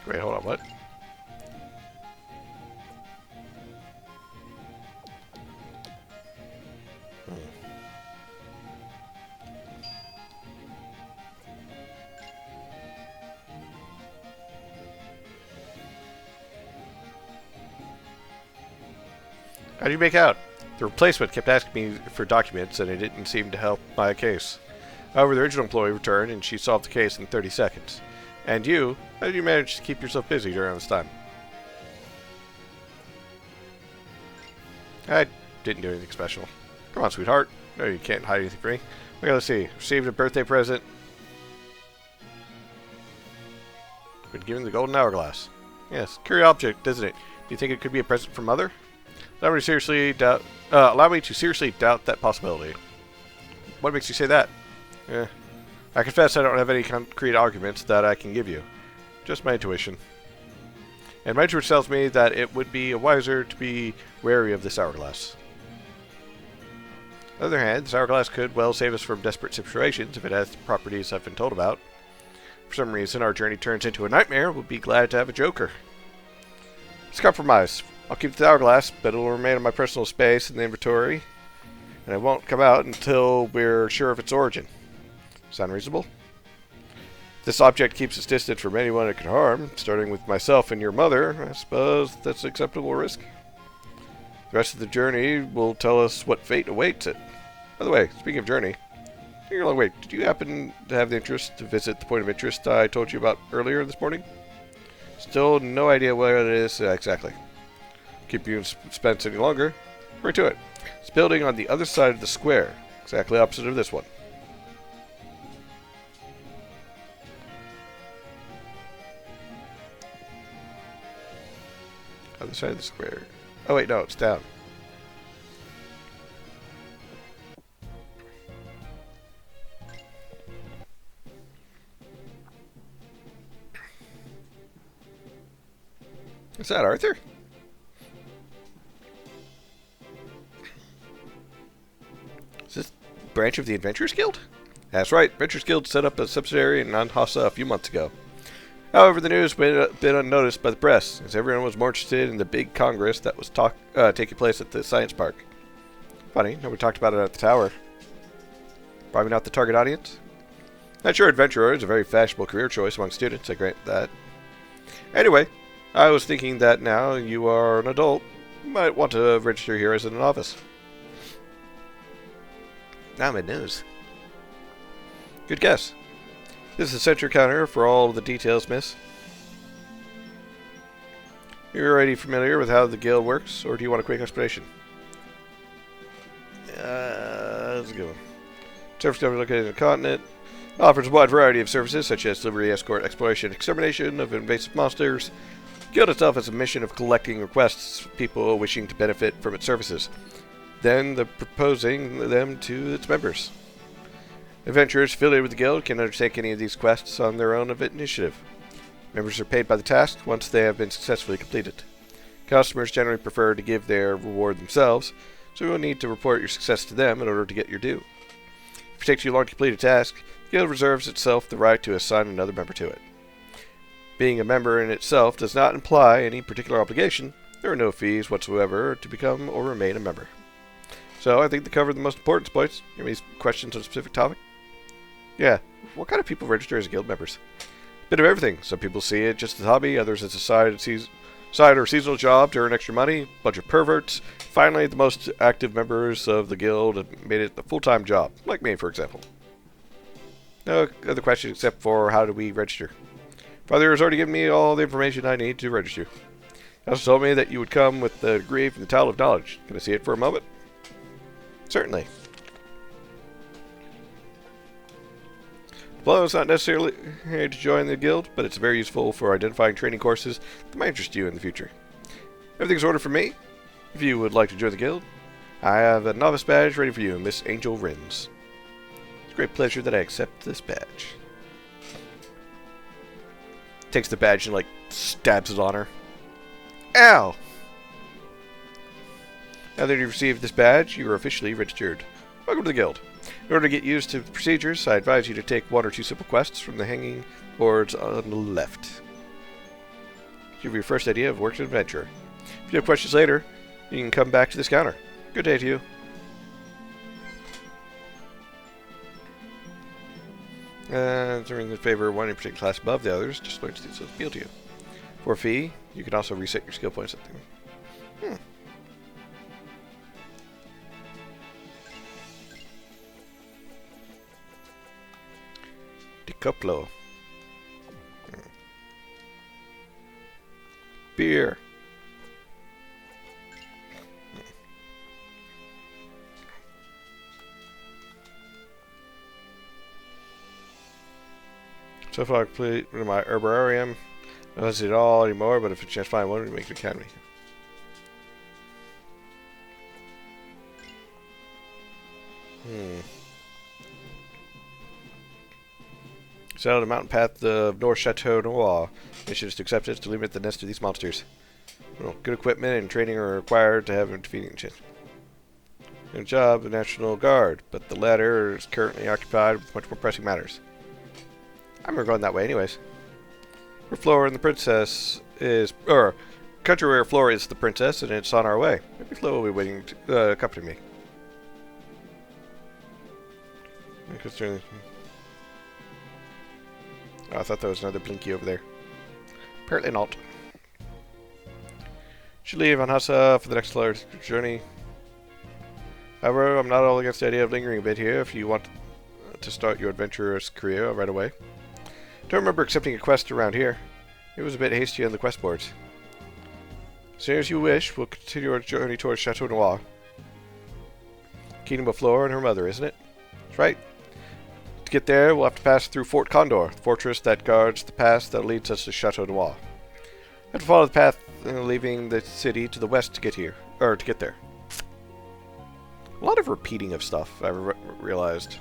Wait, hold on, what? How do you make out? The replacement kept asking me for documents, and it didn't seem to help my case. However, the original employee returned, and she solved the case in 30 seconds. And you? How did you manage to keep yourself busy during this time? I didn't do anything special. Come on, sweetheart. No, you can't hide anything from me. Okay, let's see. Received a birthday present. Been given the golden hourglass. Yes, curious object, isn't it? Do you think it could be a present from Mother? Allow me to seriously doubt that possibility. What makes you say that? I confess I don't have any concrete arguments that I can give you. Just my intuition. And my intuition tells me that it would be wiser to be wary of this hourglass. On the other hand, this hourglass could well save us from desperate situations if it has the properties I've been told about. For some reason, our journey turns into a nightmare. We'll be glad to have a joker. It's a compromise. I'll keep the hourglass, but it will remain in my personal space in the inventory, and it won't come out until we're sure of its origin. Sound reasonable? This object keeps us distant from anyone it could harm, starting with myself and your mother. I suppose that's an acceptable risk. The rest of the journey will tell us what fate awaits it. By the way, speaking of journey, taking a long way, did you happen to have the interest to visit the point of interest I told you about earlier this morning? Still no idea where it is exactly. Keep you in suspense any longer. Right to it. It's building on the other side of the square, exactly opposite of this one. Other side of the square. Oh wait, no, it's down. Is that Arthur? Is this a branch of the Adventurers Guild? That's right, Adventurers Guild set up a subsidiary in Nanhasa a few months ago. However, the news went been unnoticed by the press, as everyone was more interested in the big congress that was taking place at the science park. Funny, nobody talked about it at the tower. Probably not the target audience. Not sure adventurer is a very fashionable career choice among students, I grant that. Anyway, I was thinking that now you are an adult, you might want to register here as a novice. Now I'm in news. Good guess. This is the center counter for all of the details, miss. You're already familiar with how the guild works, or do you want a quick explanation? Let's go. Service company located in the continent. Offers a wide variety of services, such as delivery, escort, exploration, extermination of invasive monsters. The guild itself has a mission of collecting requests from people wishing to benefit from its services, then proposing them to its members. Adventurers affiliated with the guild can undertake any of these quests on their own initiative. Members are paid by the task once they have been successfully completed. Customers generally prefer to give their reward themselves, so you will need to report your success to them in order to get your due. If it takes you long to complete a task, the guild reserves itself the right to assign another member to it. Being a member in itself does not imply any particular obligation. There are no fees whatsoever to become or remain a member. So I think they covered the most important points. You have any questions on a specific topic? Yeah, what kind of people register as guild members? Bit of everything. Some people see it just as a hobby, others as a side or seasonal job to earn extra money, bunch of perverts. Finally, the most active members of the guild have made it a full-time job, like me, for example. No other questions except for how do we register? Father has already given me all the information I need to register. He also told me that you would come with the degree from the Title of Knowledge. Can I see it for a moment? Certainly. Well, it's not necessarily to join the guild, but it's very useful for identifying training courses that might interest you in the future. Everything's ordered for me. If you would like to join the guild, I have a novice badge ready for you, Miss Angel Rins. It's a great pleasure that I accept this badge. Takes the badge and, like, stabs it on her. Ow! Now that you've received this badge, you are officially registered. Welcome to the guild. In order to get used to the procedures, I advise you to take 1 or 2 simple quests from the hanging boards on the left. Give you your first idea of work and adventure. If you have questions later, you can come back to this counter. Good day to you. During the favor of one in particular class above the others, just learn to do so appeal to you. For a fee, you can also reset your skill points. Decuplo. Beer. So far, I complete my herbarium. I don't see it all anymore, but if you chance to find one, we make an academy. Set on the mountain path of North Chateau Noir. Mission is to accept it to limit the nest of these monsters. Well, good equipment and training are required to have a defeating chance. Good job, the National Guard, but the latter is currently occupied with much more pressing matters. I'm going that way anyways. Where Flora and the princess is... country where Flora is the princess, and it's on our way. Maybe Flo will be waiting to accompany me. Oh, I thought there was another Blinky over there. Apparently not. Should leave on Hassa for the next large journey. However, I'm not all against the idea of lingering a bit here if you want to start your adventurous career right away. Don't remember accepting a quest around here. It was a bit hasty on the quest boards. As soon as you wish, we'll continue our journey towards Chateau Noir. Kingdom of Flora and her mother, isn't it? That's right. To get there, we'll have to pass through Fort Condor, the fortress that guards the pass that leads us to Chateau Noir. We have to follow the path leaving the city to the west to get here, or to get there. A lot of repeating of stuff, I realized.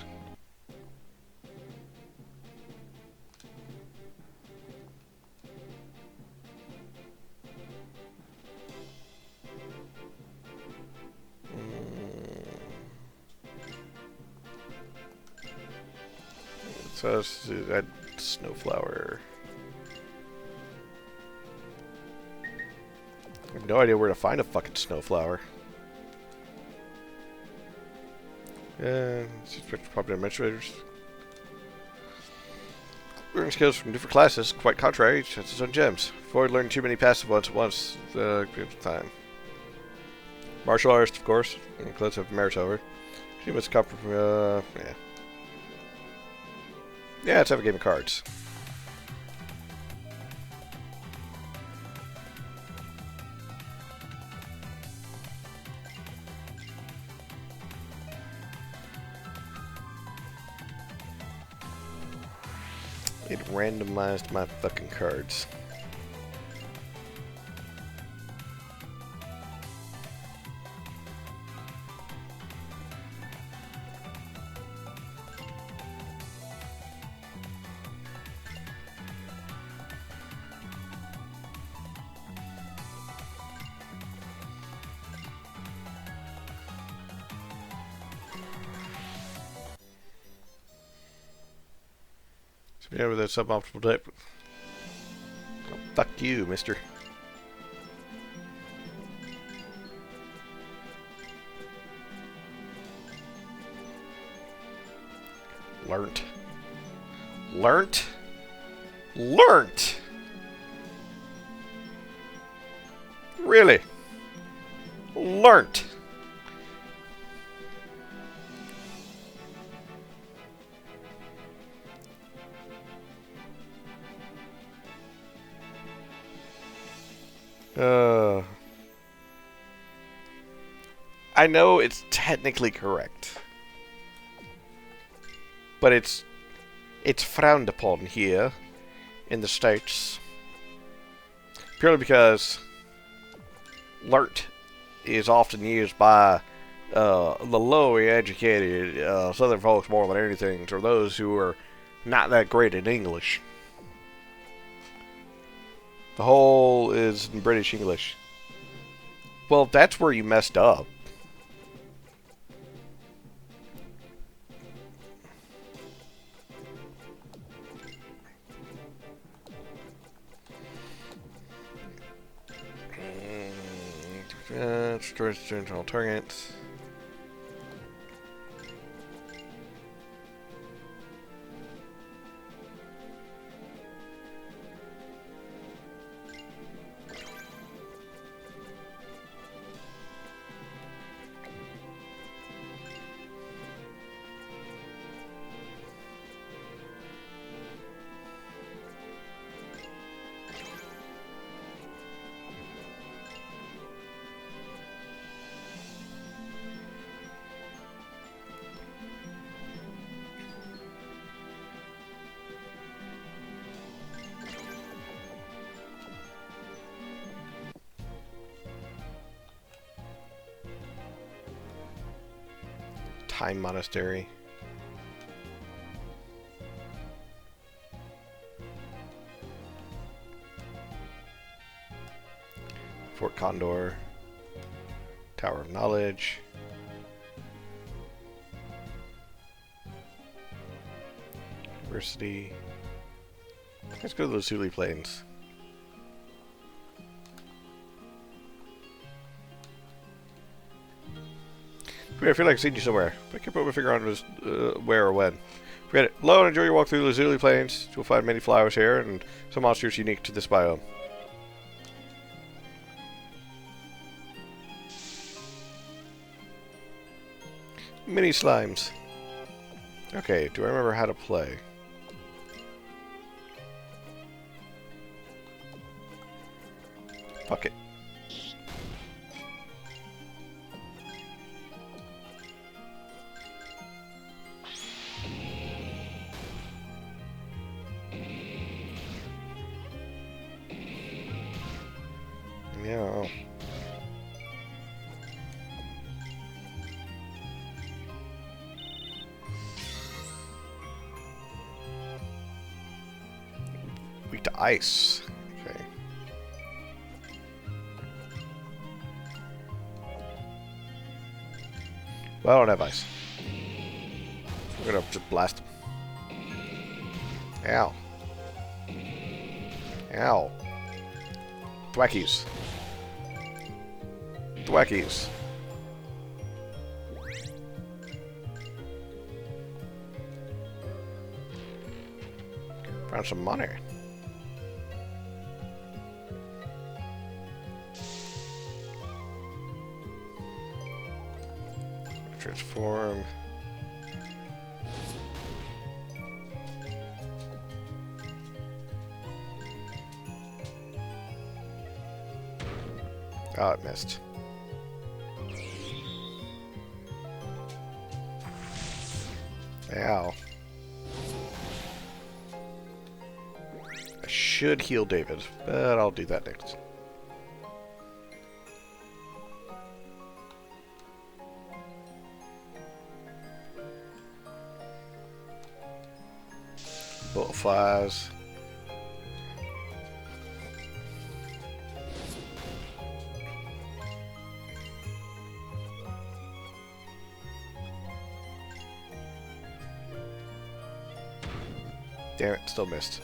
So that snowflower. I have no idea where to find a fucking snowflower. Popular administrators. Learning skills from different classes, quite contrary, chances on gems. Avoid learning too many passive ones at once. Time. Martial arts, of course. Clothes have merit over. She must come from, yeah. Yeah, let's have a game of cards. It randomized my fucking cards. Yeah, with that suboptimal type. Oh, fuck you, mister. Learnt. Learnt? Learnt! Really? Learnt! I know it's technically correct, but it's it's frowned upon here in the States. Purely because learnt is often used by the lowly educated Southern folks more than anything, or those who are not that great at English. The whole is in British English. Well, that's where you messed up. Destroys general targets. Time Monastery. Fort Condor. Tower of Knowledge. University. Let's go to the Zuli Plains. I feel like I've seen you somewhere, but I can't put my finger on where or when. Forget it. Hello and enjoy your walk through the Lazuli Plains. You'll find many flowers here and some monsters unique to this biome. Mini slimes. Okay, do I remember how to play? Fuck it. Yeah. Weak to ice. Okay. Well, I don't have ice. We're gonna just blast him. Ow. Ow. Thwackies. Thwackies. Found some money. Transform. Oh, it missed. Ow. I should heal David, but I'll do that next. Bullet flies. Damn it, still missed.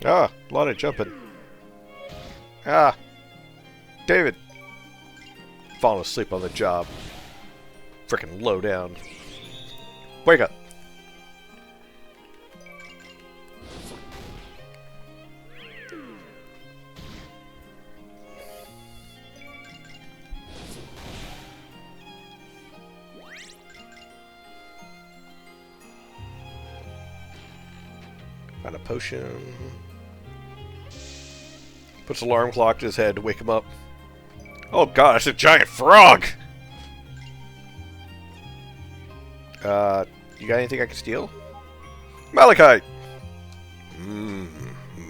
Ah, a lot of jumping. Ah, David. Falling asleep on the job. Frickin' low down. Wake up. Found a potion. Puts an alarm clock to his head to wake him up. Oh god, it's a giant frog! You got anything I can steal? Malachite!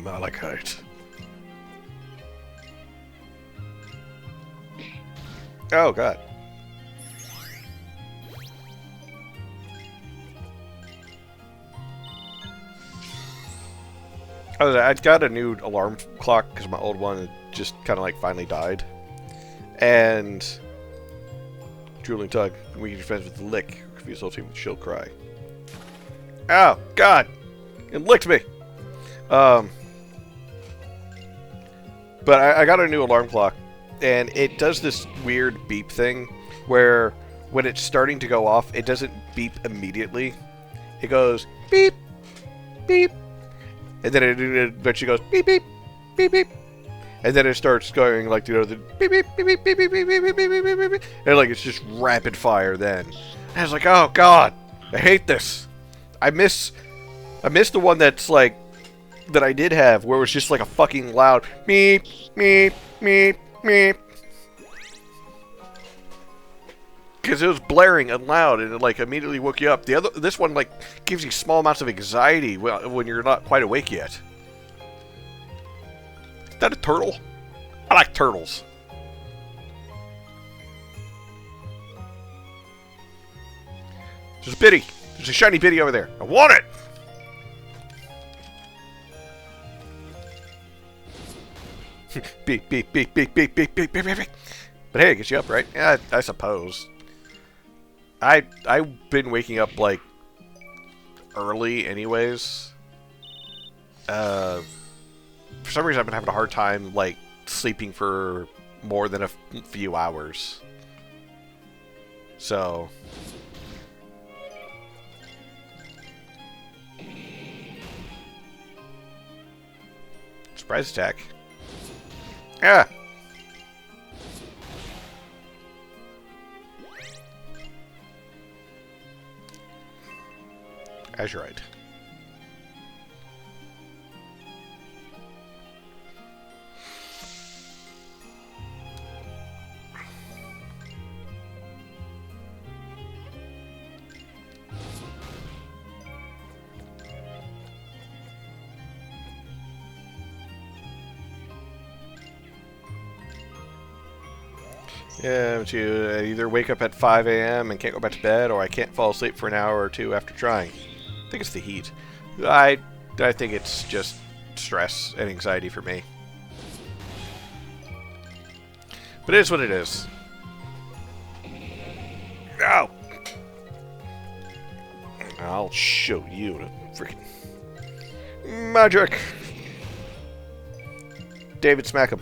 Malachite. Oh god. I got a new alarm clock because my old one just kind of like finally died. And drooling tug, we can defend with the lick. Confuse whole team with shield cry. Ow, God! It licked me. But I got a new alarm clock, and it does this weird beep thing where when it's starting to go off, it doesn't beep immediately. It goes beep, beep. And then it eventually goes beep beep beep beep, and then it starts going like the beep beep beep beep beep beep beep beep beep beep beep beep, and like it's just rapid fire. Then and I was like, oh god, I hate this. I miss the one that's like that I did have where it was just like a fucking loud beep beep beep beep. Because it was blaring and loud, and it like immediately woke you up. This one like gives you small amounts of anxiety when you're not quite awake yet. Is that a turtle? I like turtles. There's a biddy. There's a shiny biddy over there. I want it. Beep beep beep beep beep beep beep beep beep. But hey, it gets you up, right? Yeah, I suppose. I've been waking up like early anyways. For some reason I've been having a hard time like sleeping for more than a few hours. So surprise attack. Ah. Azurite. Yeah, but you either wake up at 5 a.m. and can't go back to bed, or I can't fall asleep for an hour or two after trying. I think it's the heat. I think it's just stress and anxiety for me. But it is what it is. Ow! I'll show you the freaking magic. David, smack him.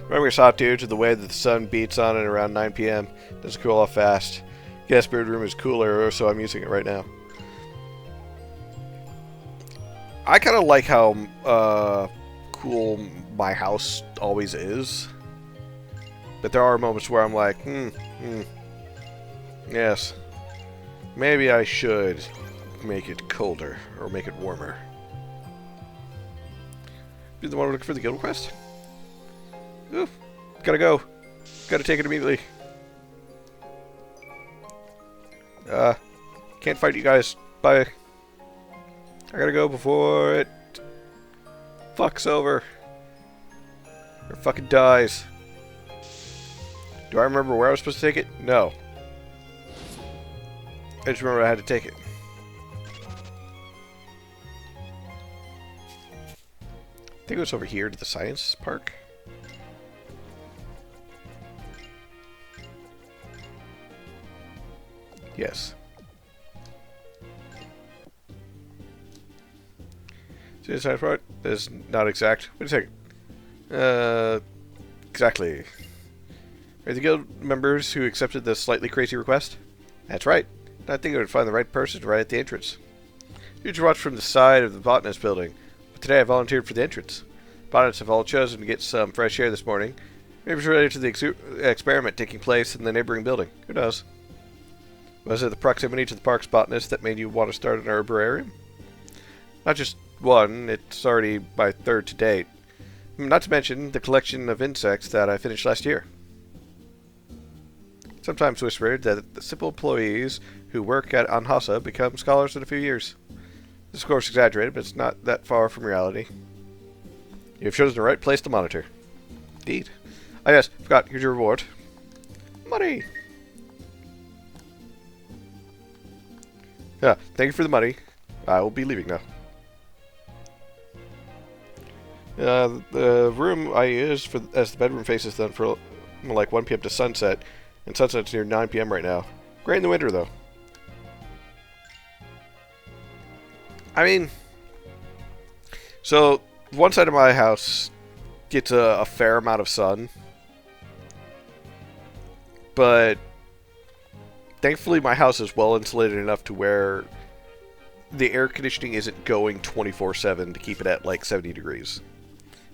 Remember your soft due to the way that the sun beats on it around 9 p.m. Doesn't cool off fast. Guest bird room is cooler, so I'm using it right now. I kind of like how cool my house always is. But there are moments where I'm like, yes. Maybe I should make it colder, or make it warmer. Be the one looking for the guild quest? Oof. Gotta go. Gotta take it immediately. Can't fight you guys. Bye. I gotta go before it fucks over. Or fucking dies. Do I remember where I was supposed to take it? No. I just remember I had to take it. I think it was over here to the science park. Yes. See the science part? That is not exact. Wait a second. Exactly. Are the guild members who accepted this slightly crazy request? That's right. I think I would find the right person right at the entrance. You should watch from the side of the botanist building. But today I volunteered for the entrance. Botanists have all chosen to get some fresh air this morning. Maybe it's related to the experiment taking place in the neighboring building. Who knows? Was it the proximity to the park's botanist that made you want to start an herbararium? Not just one, it's already my third to date. Not to mention the collection of insects that I finished last year. Sometimes whispered that the simple employees who work at Anhasa become scholars in a few years. This is of course exaggerated, but it's not that far from reality. You've chosen the right place to monitor. Indeed. Oh yes, forgot, here's your reward. Money! Yeah, thank you for the money. I will be leaving now. The room I use as the bedroom faces then for like 1 p.m. to sunset, and sunset's near 9 p.m. right now. Great in the winter, though. I mean, so one side of my house gets a fair amount of sun, but thankfully my house is well insulated enough to where the air conditioning isn't going 24/7 to keep it at like 70 degrees.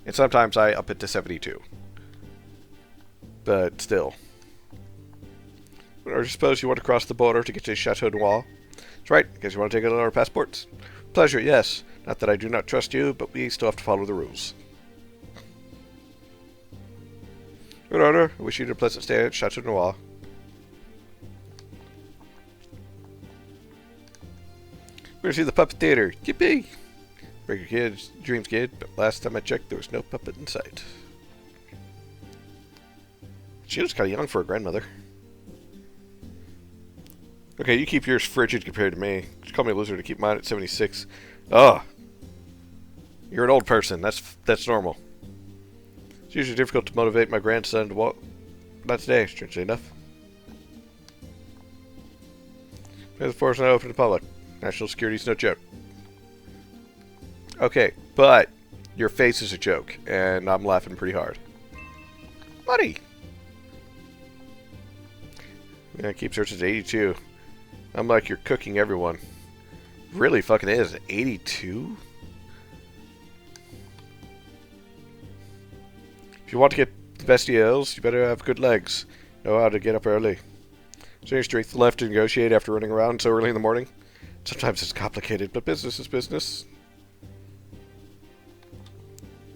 And sometimes I up it to 72. But still. Or suppose you want to cross the border to get to Chateau Noir. That's right, I guess you want to take out our passports. Pleasure, yes. Not that I do not trust you, but we still have to follow the rules. Good order. I wish you a pleasant stay at Chateau Noir. We're going to see the puppet theater. Yippee! Break your kids' dreams, kid, but last time I checked, there was no puppet in sight. She looks kind of young for a grandmother. Okay, you keep yours frigid compared to me. Just call me a loser to keep mine at 76. Ugh. You're an old person. That's normal. It's usually difficult to motivate my grandson to walk. Not today, strangely enough. The force not open to public. National security's no joke. Okay, but your face is a joke, and I'm laughing pretty hard. Money! Yeah, keep searching at 82. I'm like, you're cooking everyone. Really fucking is. 82? If you want to get the best deals, you better have good legs. Know how to get up early. So your strength left to negotiate after running around so early in the morning? Sometimes it's complicated, but business is business.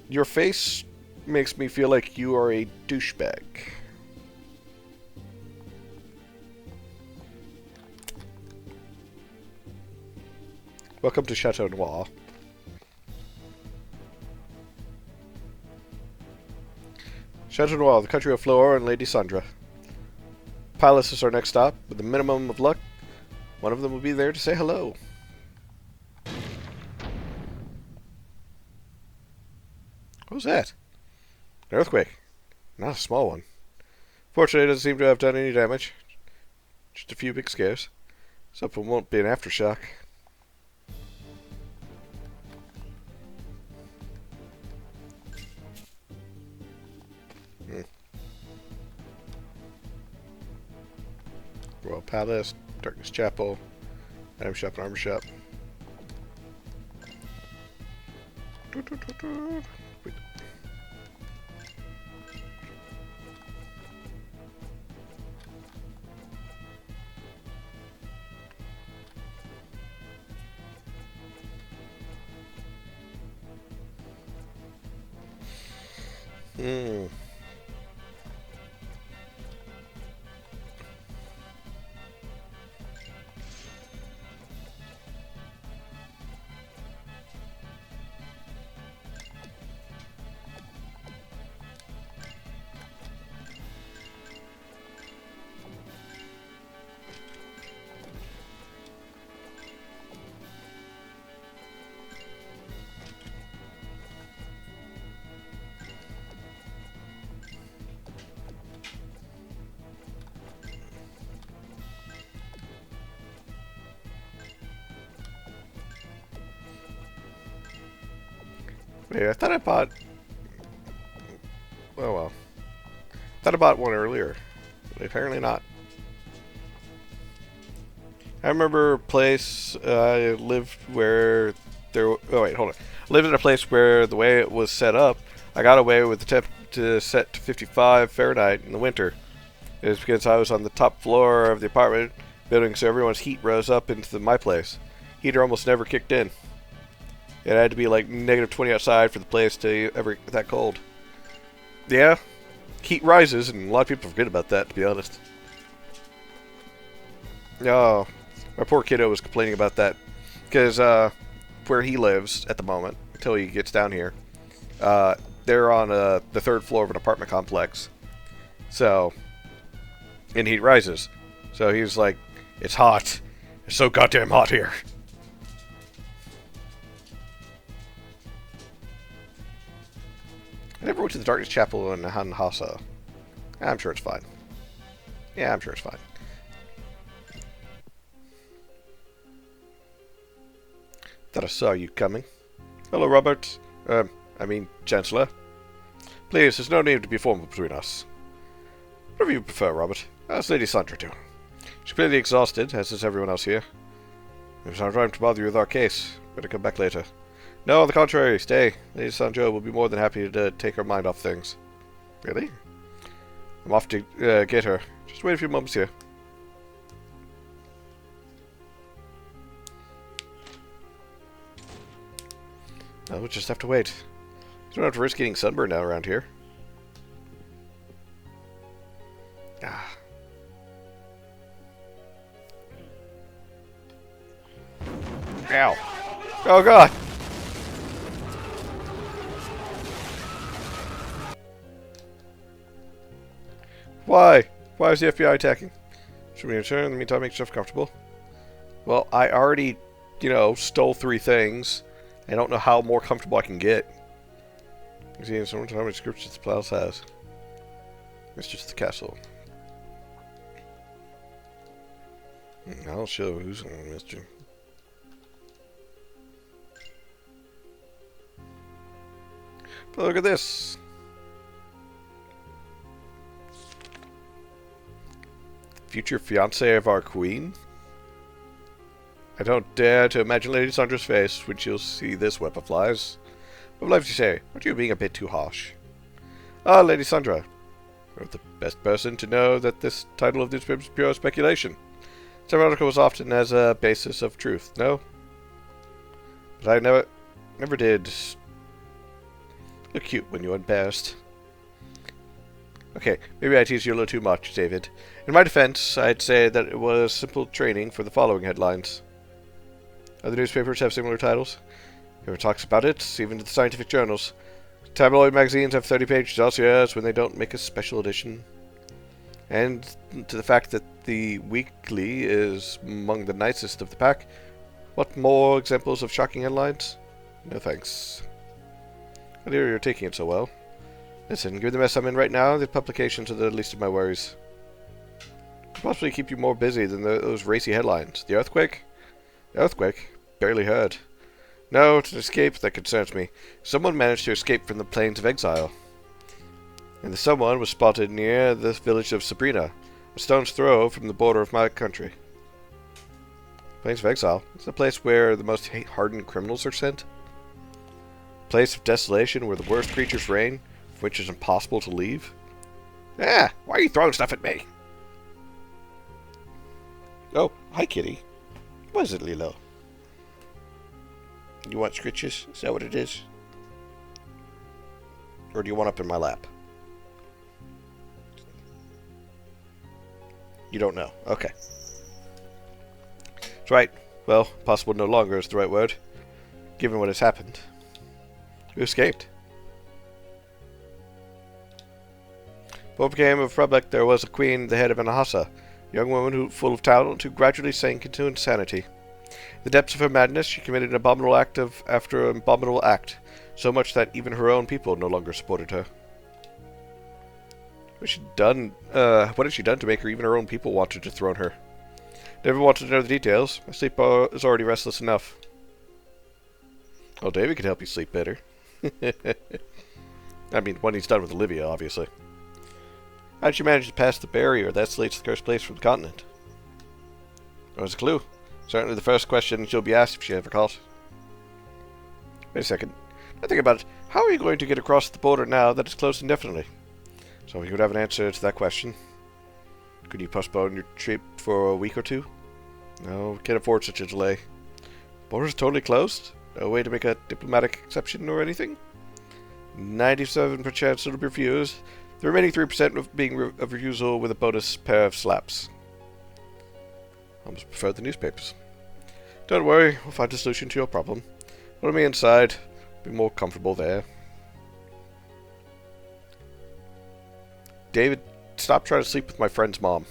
Your face makes me feel like you are a douchebag. Welcome to Chateau Noir. Chateau Noir, the country of Flora and Lady Sandra. Palace is our next stop. With a minimum of luck, one of them will be there to say hello. What was that? An earthquake. Not a small one. Fortunately, it doesn't seem to have done any damage. Just a few big scares. Something won't be an aftershock. Royal Palace, Darkness Chapel, Item Shop and Armor Shop. Wait. Wait, I thought I bought... Oh well. I thought I bought one earlier. But apparently not. I remember a place I lived where there... Oh wait, hold on. I lived in a place where the way it was set up, I got away with the temp to set to 55 Fahrenheit in the winter. It was because I was on the top floor of the apartment building, so everyone's heat rose up into my place. Heater almost never kicked in. It had to be like -20 outside for the place to ever get that cold. Yeah, heat rises, and a lot of people forget about that, to be honest. Oh, my poor kiddo was complaining about that. Because where he lives at the moment, until he gets down here, they're on the 3rd floor of an apartment complex. So, and heat rises. So he was like, it's hot. It's so goddamn hot here. I never went to the Darkness Chapel in Hanhasa. I'm sure it's fine. Yeah, I'm sure it's fine. Thought I saw you coming. Hello, Robert. Chancellor. Please, there's no need to be formal between us. Whatever you prefer, Robert. How's Lady Sandra doing? She's clearly exhausted, as is everyone else here. There's no time to bother you with our case. Better come back later. No, on the contrary, stay. Lady Sandra will be more than happy to take her mind off things. Really? I'm off to get her. Just wait a few moments here. No, we'll just have to wait. You don't have to risk getting sunburned out around here. Ah. Ow. Oh god! Why? Why is the FBI attacking? Should we return? In the meantime, make yourself comfortable. Well, I already, stole 3 things. I don't know how more comfortable I can get. See, so much how many descriptions the palace has. It's just the castle. I'll show who's on Mr. But look at this. Future fiance of our queen? I don't dare to imagine Lady Sandra's face when she'll see this web of lies. What life do you say? Aren't you being a bit too harsh? Ah, Lady Sandra. You're the best person to know that this title of newspaper is pure speculation. Some articles often has a basis of truth, no? But I never did look cute when you were embarrassed. Okay, maybe I teased you a little too much, David. In my defense, I'd say that it was simple training for the following headlines. Other newspapers have similar titles. Everyone talks about it, even to the scientific journals. Tabloid magazines have 30-page dossiers when they don't make a special edition. And to the fact that the weekly is among the nicest of the pack, what more examples of shocking headlines? No thanks. I hear you're taking it so well. Listen, given the mess I'm in right now, the publications are the least of my worries. Could possibly keep you more busy than those racy headlines. The earthquake? The earthquake? Barely heard. No, it's an escape that concerns me. Someone managed to escape from the Plains of Exile. And the someone was spotted near the village of Sabrina, a stone's throw from the border of my country. Plains of Exile? It's a place where the most hardened criminals are sent? A place of desolation where the worst creatures reign, from which it's impossible to leave? Ah, why are you throwing stuff at me? Oh, hi, kitty. What is it, Lilo? You want scritches? Is that what it is? Or do you want up in my lap? You don't know. Okay. That's right. Well, possible no longer is the right word, given what has happened. You escaped. What became of Republic, there was a queen, the head of Anahasa, a young woman who, full of talent, who gradually sank into insanity. In the depths of her madness, she committed an abominable act after an abominable act, so much that even her own people no longer supported her. What had she done to make even her own people want to dethrone her? Never wanted to know the details. My sleep is already restless enough. Oh, David can help you sleep better. I mean, when he's done with Olivia, obviously. How did she manage to pass the barrier that isolates the cursed place from the continent? There's a clue. Certainly the first question she'll be asked if she ever caught. Wait a second. Now think about it. How are you going to get across the border now that it's closed indefinitely? So you would have an answer to that question. Could you postpone your trip for a week or two? No, can't afford such a delay. Border's totally closed? No way to make a diplomatic exception or anything? 97% chance it'll be refused. The remaining 3% of being of refusal with a bonus pair of slaps. Almost prefer the newspapers. Don't worry, we'll find a solution to your problem. Follow me inside. Be more comfortable there. David, stop trying to sleep with my friend's mom.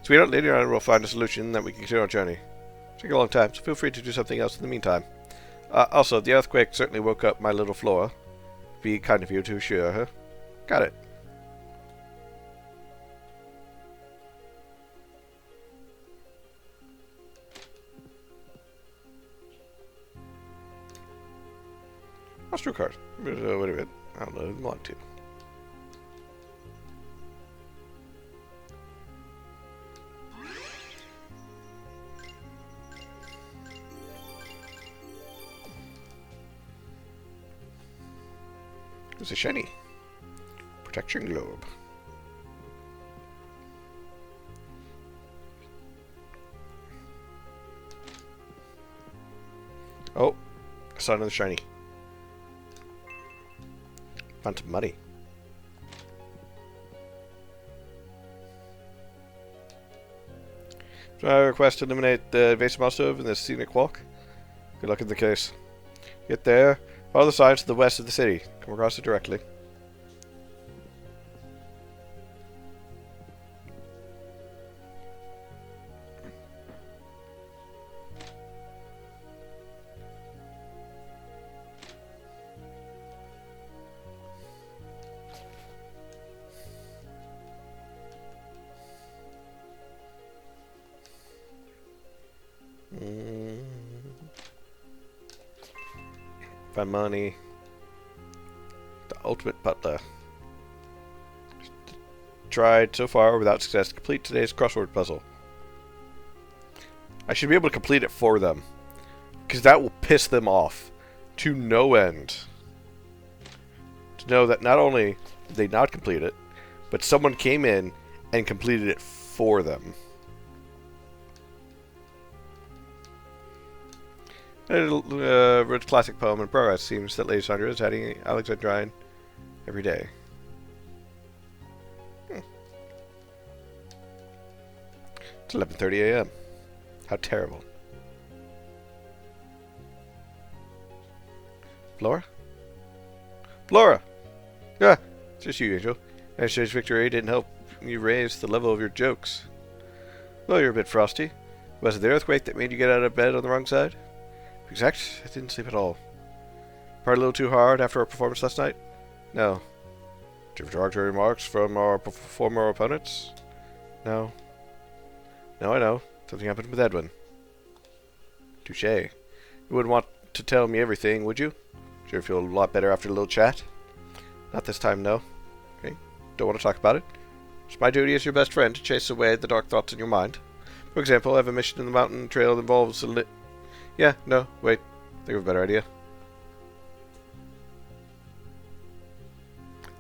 Sweetheart, later on we'll find a solution that we can continue our journey. Take a long time, so feel free to do something else in the meantime. Also, the earthquake certainly woke up my little Flora. Be kind of you to assure her. Got it. Astro card. Wait a minute. I don't know. I didn't want to. It's a shiny protection globe. Oh, I saw another shiny. Found some money. So I request to eliminate the invasive monster in the scenic walk. Good luck in the case. Get there. Follow the signs to the west of the city. Come across it directly. Find money. The ultimate butler. Tried so far without success to complete today's crossword puzzle. I should be able to complete it for them, because that will piss them off to no end. To know that not only did they not complete it, but someone came in and completed it for them. Wrote a classic poem in progress. Seems that Lady Sandra is adding Alexandrine every day. It's 11:30 a.m. How terrible. Flora? Flora! Yeah, it's just you, Angel. Yesterday's victory didn't help you raise the level of your jokes. Well, you're a bit frosty. Was it the earthquake that made you get out of bed on the wrong side? Exact. I didn't sleep at all. Partied a little too hard after our performance last night? No. Did you have derogatory remarks from our former opponents? No. No, I know. Something happened with Edwin. Touché. You wouldn't want to tell me everything, would you? Sure feel a lot better after a little chat? Not this time, no. Okay. Don't want to talk about it. It's my duty as your best friend to chase away the dark thoughts in your mind. For example, I have a mission in the mountain trail that involves a Yeah, no, wait. Think of a better idea.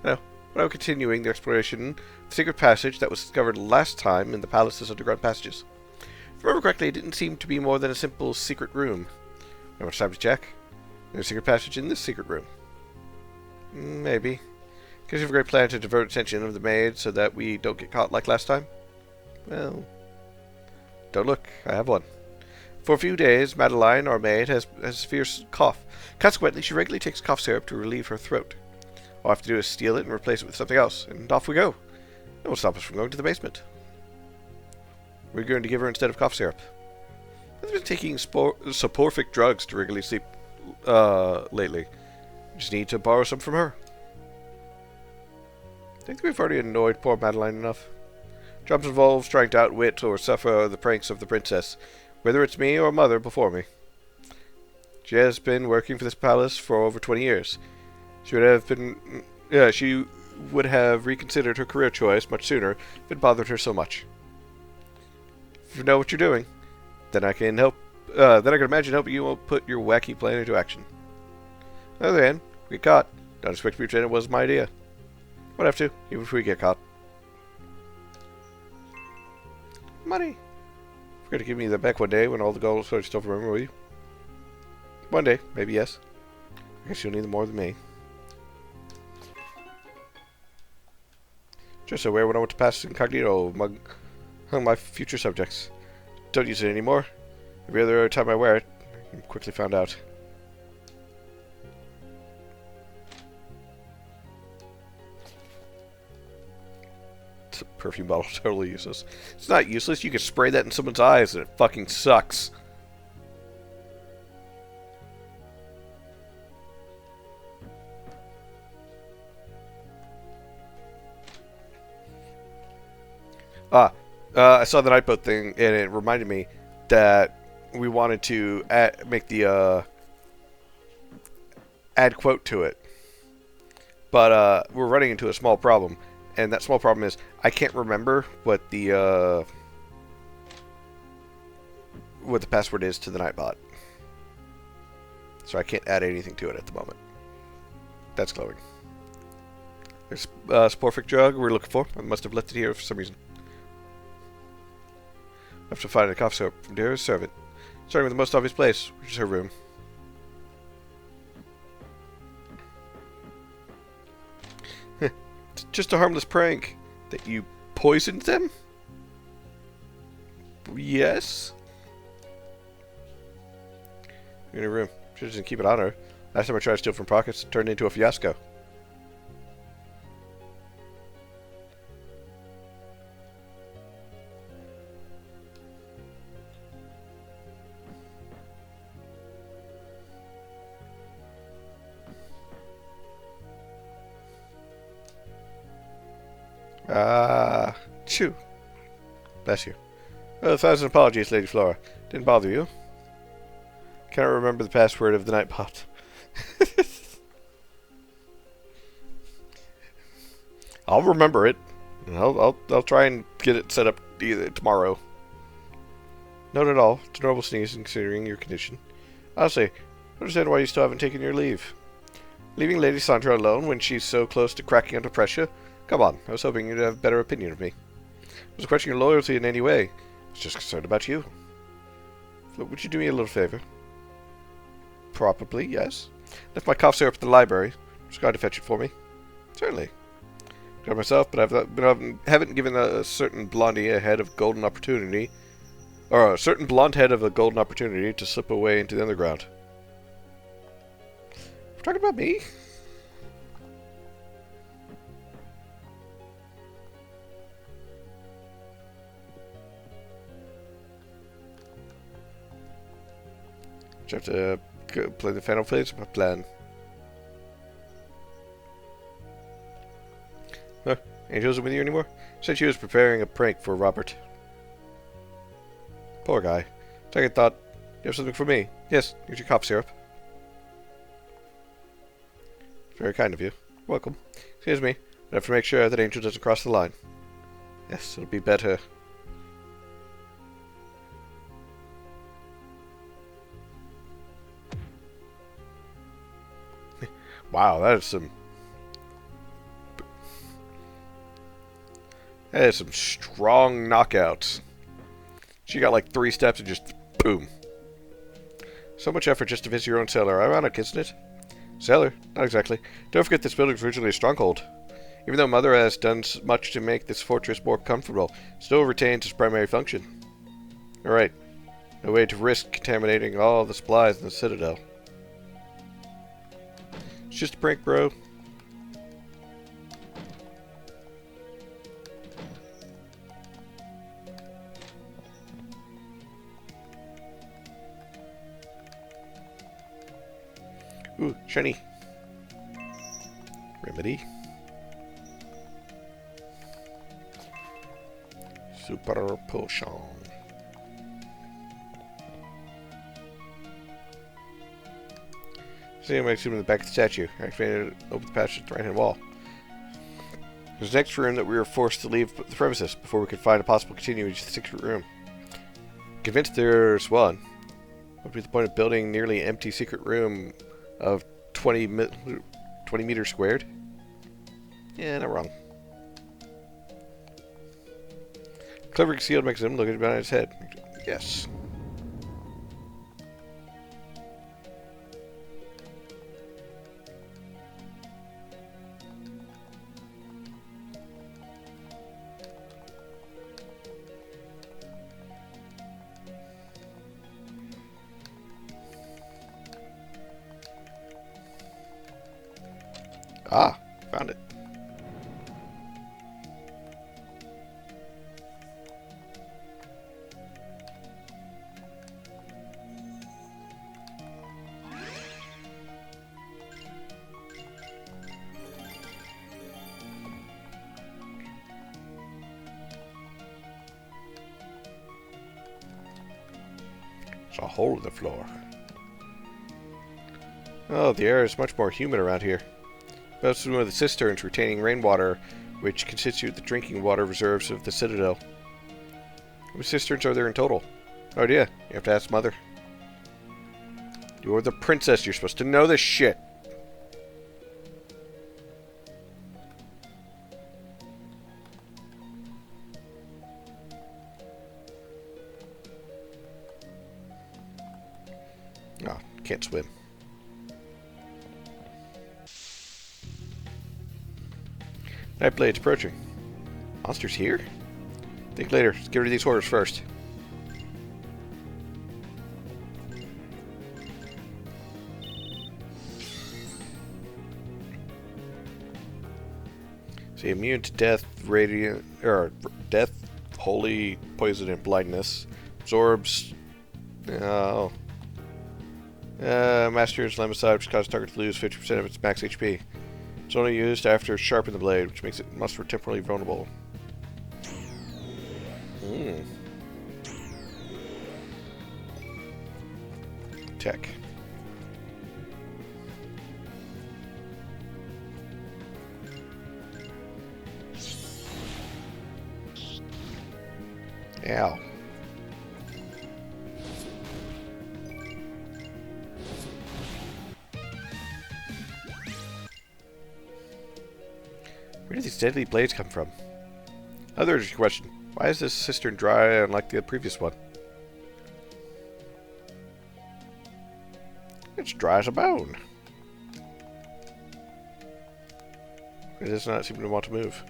No, but I'm continuing the exploration of the secret passage that was discovered last time in the palace's underground passages. If I remember correctly, it didn't seem to be more than a simple secret room. How much time to check? There's a secret passage in this secret room. Maybe. Because you have a great plan to divert attention of the maid so that we don't get caught like last time? Well, don't look. I have one. For a few days, Madeline, our maid, has a fierce cough. Consequently, she regularly takes cough syrup to relieve her throat. All I have to do is steal it and replace it with something else, and off we go. It will stop us from going to the basement. We're going to give her instead of cough syrup. I've been taking soporific drugs to regularly sleep lately. We just need to borrow some from her. I think we've already annoyed poor Madeline enough. Jobs involves trying to outwit or suffer the pranks of the princess, whether it's me or mother before me. She has been working for this palace for over 20 years. She would have reconsidered her career choice much sooner if it bothered her so much. If you know what you're doing, then I can help. Then I can imagine helping you put your wacky plan into action. On the other hand, if we get caught, don't expect me to pretend it wasn't my idea. Won't have to, even if we get caught. Money. Forget to give me that back one day when all the gold starts to remember, will you? One day, maybe yes. I guess you'll need them more than me. Just so aware when I want to pass incognito among my future subjects. Don't use it anymore. Every other time I wear it, I'm quickly found out. It's a perfume bottle, totally useless. It's not useless, you can spray that in someone's eyes and it fucking sucks. I saw the Nightboat thing, and it reminded me that we wanted to make the add quote to it. But we're running into a small problem, and that small problem is I can't remember what the password is to the Nightbot. So I can't add anything to it at the moment. That's glowing. There's a Sporfic drug we're looking for. I must have left it here for some reason. I have to find a cough syrup from dearest servant. Starting with the most obvious place, which is her room. It's just a harmless prank. That you poisoned them? Yes? In her room. She doesn't keep it on her. Last time I tried to steal from pockets, it turned into a fiasco. Chew. Bless you. Oh, 1,000 apologies, Lady Flora. Didn't bother you. Cannot remember the password of the Nightbot. I'll remember it. I'll try and get it set up either tomorrow. Not at all. It's a normal sneeze considering your condition. Honestly, I don't understand why you still haven't taken your leave. Leaving Lady Sandra alone when she's so close to cracking under pressure? Come on, I was hoping you'd have a better opinion of me. I was questioning your loyalty in any way. I was just concerned about you. Would you do me a little favor? Probably, yes. Left my cough syrup at the library. Just got to fetch it for me. Certainly. Got it myself, but haven't given a certain blondie a head of golden opportunity, or a certain blonde head of a golden opportunity to slip away into the underground. We're talking about me? Do you have to play the final phase of my plan? Huh? Angel isn't with you anymore? Said she was preparing a prank for Robert. Poor guy. Second thought, you have something for me? Yes, here's your cough syrup. Very kind of you. Welcome. Excuse me, I have to make sure that Angel doesn't cross the line. Yes, it'll be better. Wow, that is some strong knockouts. She got like 3 steps and just boom. So much effort just to visit your own cellar. Ironic, isn't it? Cellar? Not exactly. Don't forget this building's originally a stronghold. Even though Mother has done much to make this fortress more comfortable, it still retains its primary function. Alright. No way to risk contaminating all the supplies in the Citadel. It's just a prank, bro. Ooh, shiny. Remedy. Super potion. See, I might zoom in the back of the statue. Activated open the passage at the right-hand wall. There's the next room that we were forced to leave the premises before we could find a possible continuing to the secret room. Convinced there's one. What would be the point of building nearly empty secret room of 20 meters squared? Yeah, not wrong. Clever concealed mechanism located behind his head. Yes. Ah, found it. There's a hole in the floor. Oh, the air is much more humid around here. That's one of the cisterns retaining rainwater, which constitute the drinking water reserves of the Citadel. How many cisterns are there in total? No idea. You have to ask Mother. You're the princess. You're supposed to know this shit. Oh, can't swim. Nightblade's approaching. Monsters here? Think later. Let's get rid of these horrors first. See, immune to death, radiant, or death, holy, poison, and blindness. Absorbs. Oh. Master's Lemicide, which causes target to lose 50% of its max HP. It's only used after sharpen the blade, which makes it much more temporarily vulnerable. Tech. Ow. Where did these deadly blades come from? Another question. Why is this cistern dry unlike the previous one? It's dry as a bone. It does not seem to want to move.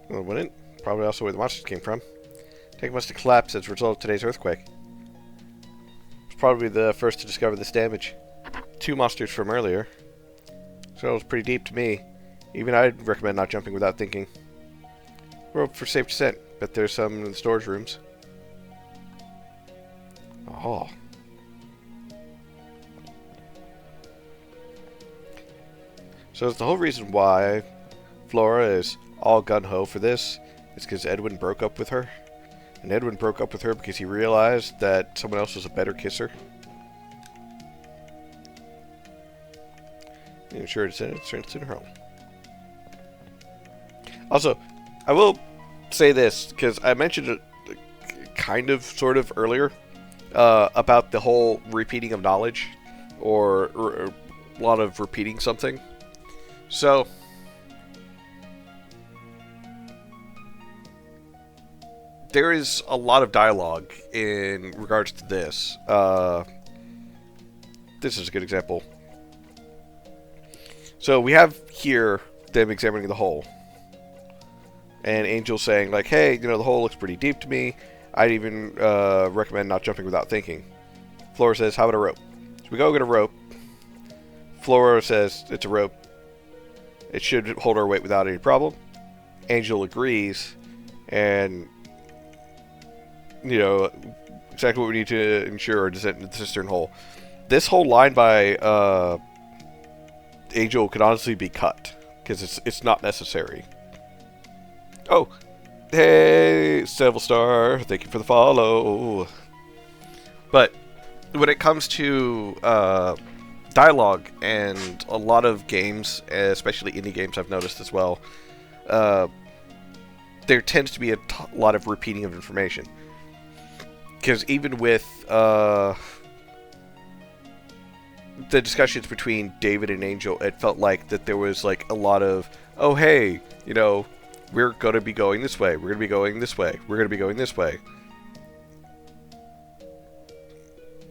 Well, it wouldn't. Probably also where the monsters came from. Tank must have collapsed as a result of today's earthquake. It's probably the first to discover this damage. 2 monsters from earlier. So it was pretty deep to me. Even I'd recommend not jumping without thinking. Rope for safe descent. Bet there's some in the storage rooms. Oh. So it's the whole reason why Flora is all gung-ho for this. It's because Edwin broke up with her. And Edwin broke up with her because he realized that someone else was a better kisser. I'm sure it's in her home. Also, I will say this, because I mentioned it kind of, sort of, earlier, about the whole repeating of knowledge, or a lot of repeating something. So, there is a lot of dialogue in regards to this. This is a good example. So we have here them examining the hole. And Angel saying, like, hey, you know, the hole looks pretty deep to me. I'd even recommend not jumping without thinking. Flora says, how about a rope? So we go get a rope. Flora says, it's a rope. It should hold our weight without any problem. Angel agrees. And, you know, exactly what we need to ensure descent into the cistern hole. This whole line by Angel could honestly be cut. Because it's not necessary. Oh, hey, Seville Star, thank you for the follow. But when it comes to dialogue and a lot of games, especially indie games I've noticed as well, there tends to be a lot of repeating of information. Because even with the discussions between David and Angel, it felt like that there was like a lot of, oh hey, you know, we're going to be going this way, we're going to be going this way, we're going to be going this way.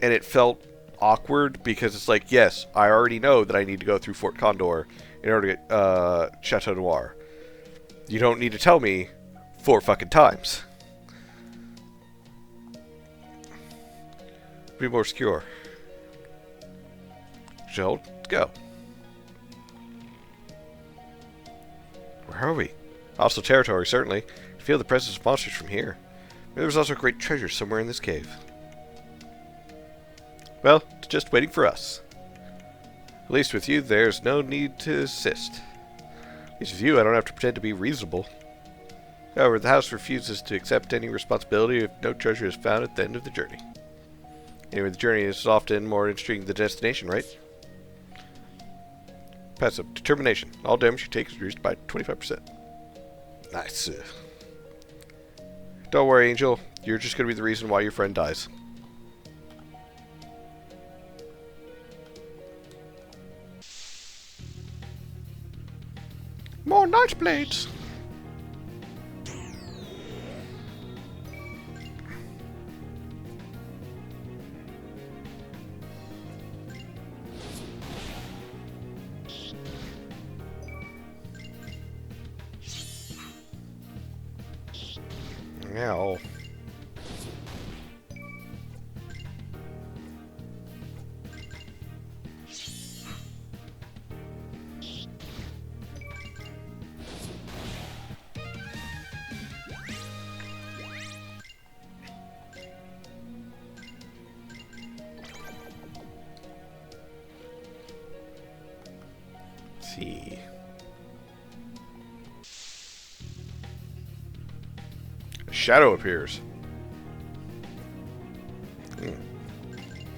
And it felt awkward because it's like, yes, I already know that I need to go through Fort Condor in order to get Chateau Noir. You don't need to tell me 4 fucking times. Be more secure. Joel, let's go. Where are we? Hostile territory, certainly. I feel the presence of monsters from here. Maybe there's also great treasure somewhere in this cave. Well, it's just waiting for us. At least with you, there's no need to assist. At least with you, I don't have to pretend to be reasonable. However, the house refuses to accept any responsibility if no treasure is found at the end of the journey. Anyway, the journey is often more interesting than the destination, right? Passive. Determination. All damage you take is reduced by 25%. Nice. Don't worry, Angel. You're just going to be the reason why your friend dies. More knight blades! Ow. Let's see. A shadow appears.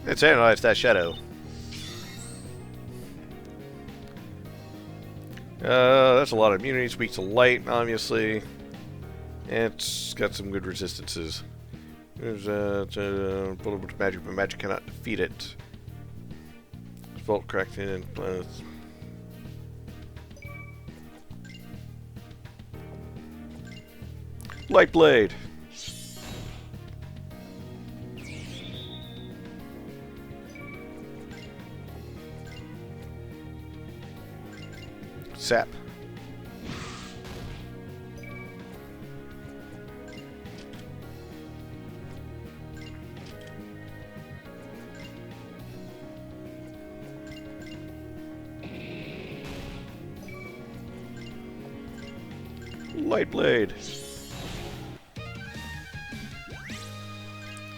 Let's analyze that shadow. That's a lot of immunities. Weak to light, obviously. It's got some good resistances. There's a little bit of magic, but magic cannot defeat it. Vault cracked in. Light blade. Sap. Light blade.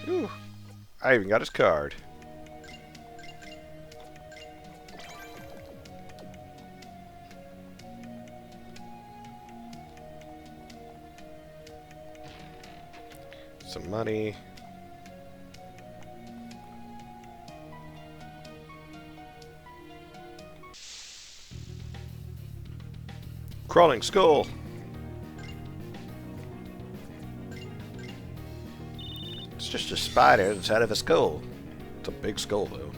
Ooh, I even got his card. Some money. Crawling skull. It's just a spider inside of a skull. It's a big skull, though.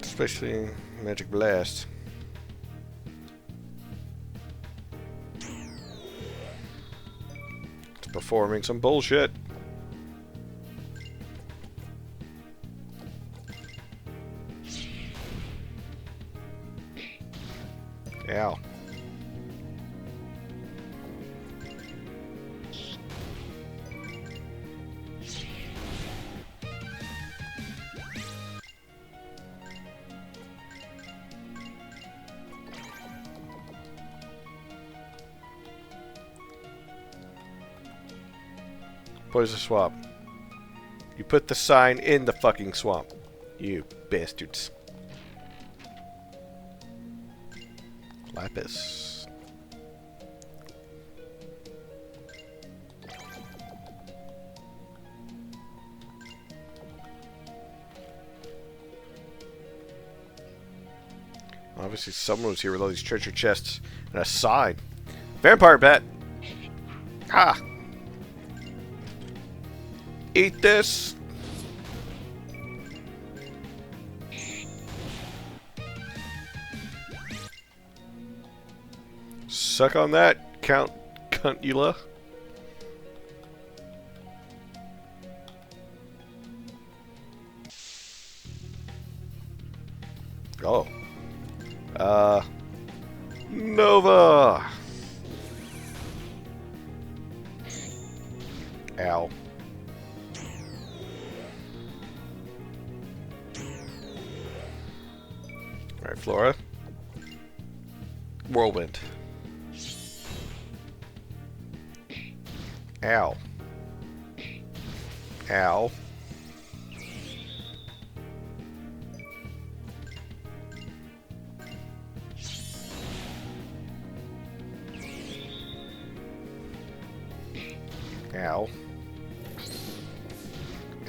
Especially magic blast. It's performing some bullshit. Ow. Poison swamp. You put the sign in the fucking swamp. You bastards. Lapis. Obviously someone was here with all these treasure chests and a sign. Vampire bat! Ah! Eat this! Suck on that, Count Cuntula. Oh. Nova! Ow. Alright, Flora. Whirlwind. Ow. Ow. Ow.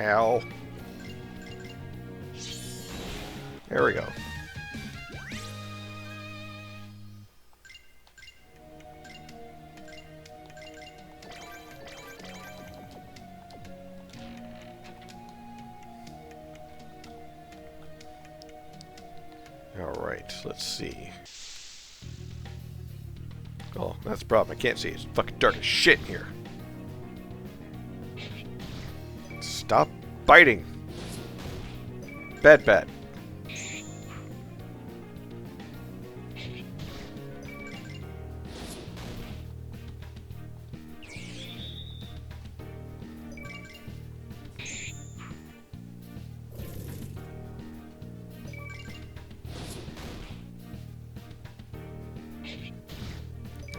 Ow. There we go. Alright, let's see. Oh, that's the problem. I can't see. It's fucking dark as shit in here. Stop biting. Bad bat.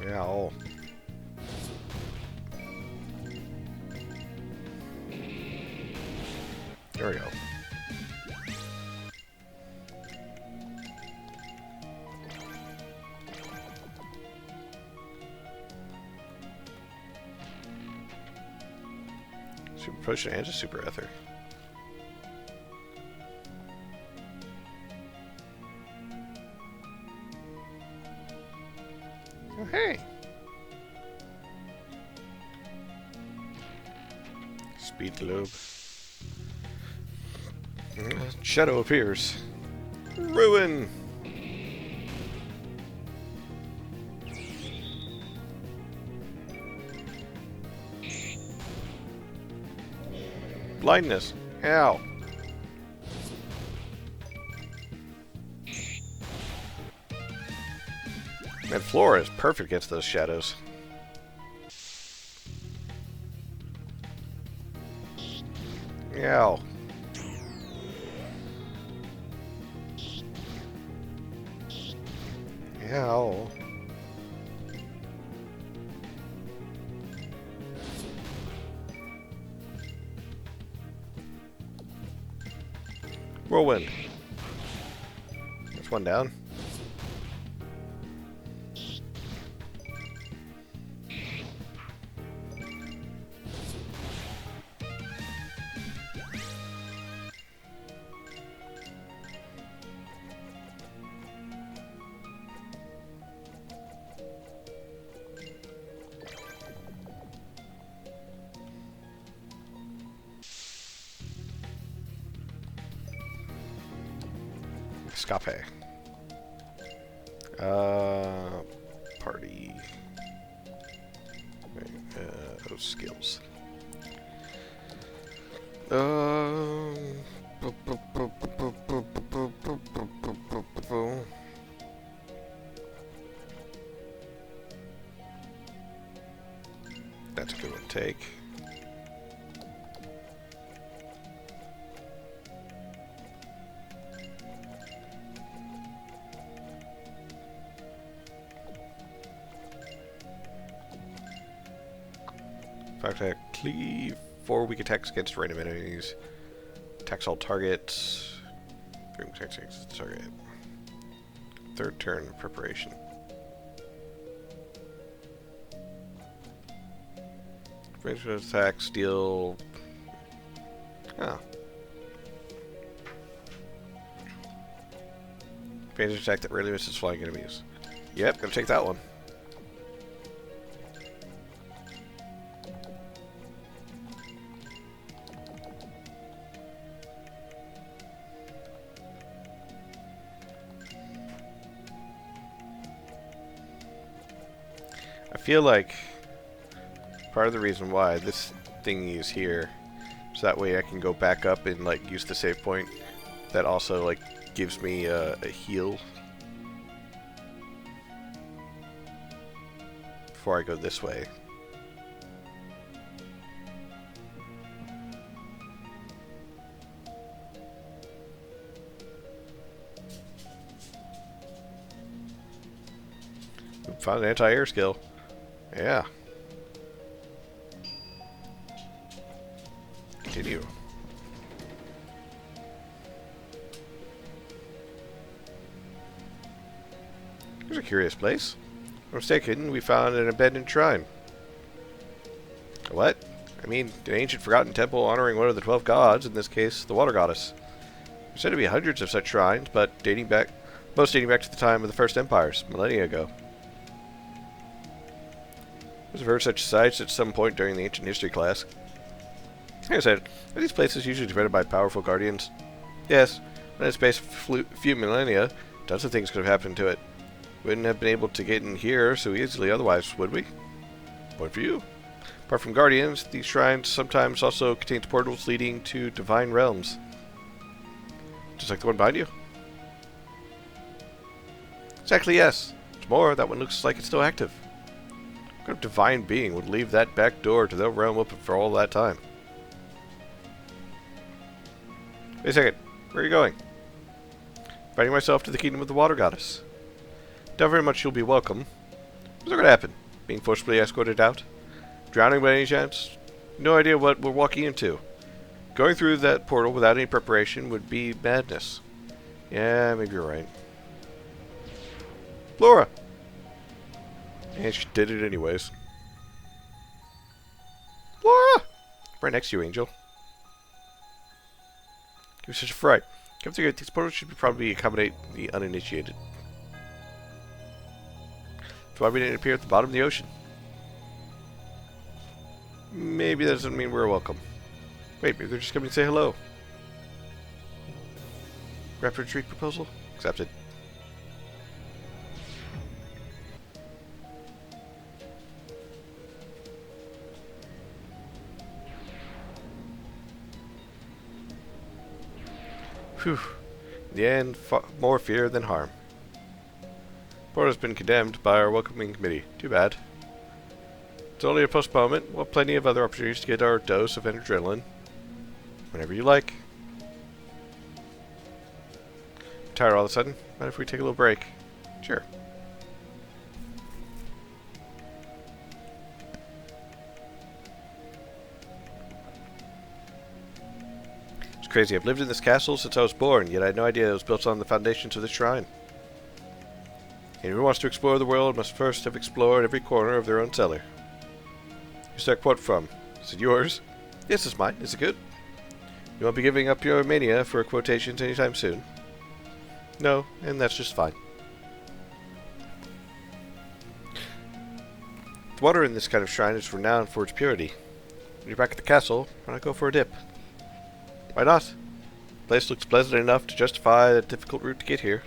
Ow. There we go. Super potion and a super ether. Oh, hey! Speed globe. Shadow appears. Ruin! Blindness. Ow. Man, Flora is perfect against those shadows. Ow. Ow. Whirlwind. That's one down. Escape. Party. Wait, skills. That's a good one to take. Attack, cleave. 4 weak attacks against random enemies. Attacks all targets. 3 attacks against the target. Third turn of preparation. Range attacks deal. Oh. Range attack that rarely misses flying enemies. Yep, gonna take that one. feel like part of the reason why this thingy is here, so that way I can go back up and like use the save point. That also like gives me a heal before I go this way. Found an anti-air skill. Yeah. Continue. Here's a curious place. If I'm mistaken, we found an abandoned shrine. What? I mean, an ancient forgotten temple honoring one of the 12 gods, in this case, the water goddess. There said to be hundreds of such shrines, but most dating back to the time of the First Empires, millennia ago. I've heard such sites at some point during the ancient history class. Like I said, are these places usually defended by powerful guardians? Yes, but in the space of a few millennia, tons of things could have happened to it. Wouldn't have been able to get in here so easily otherwise, would we? Point for you. Apart from guardians, these shrines sometimes also contain portals leading to divine realms. Just like the one behind you? Exactly, yes. What's more, that one looks like it's still active. What kind of divine being would leave that back door to their realm open for all that time? Wait a second. Where are you going? Inviting myself to the kingdom of the water goddess. Doubt very much you'll be welcome. What's going to happen? Being forcibly escorted out? Drowning by any chance? No idea what we're walking into. Going through that portal without any preparation would be madness. Yeah, maybe you're right. Laura! And she did it anyways. Laura! Right next to you, Angel. You're such a fright. Come to these portals should probably accommodate the uninitiated. That's why we didn't appear at the bottom of the ocean. Maybe that doesn't mean we're welcome. Wait, maybe they're just coming to say hello. Rapid retreat proposal? Accepted. Phew. In the end, more fear than harm. Port has been condemned by our welcoming committee. Too bad. It's only a postponement. We'll have plenty of other opportunities to get our dose of adrenaline. Whenever you like. I'm tired all of a sudden. Mind if we take a little break? Sure. It's crazy. I've lived in this castle since I was born, yet I had no idea it was built on the foundations of this shrine. Anyone who wants to explore the world must first have explored every corner of their own cellar. Who's that quote from? Is it yours? Yes, it's mine. Is it good? You won't be giving up your mania for quotations anytime soon. No, and that's just fine. The water in this kind of shrine is renowned for its purity. When you're back at the castle, why not go for a dip? Why not? The place looks pleasant enough to justify the difficult route to get here.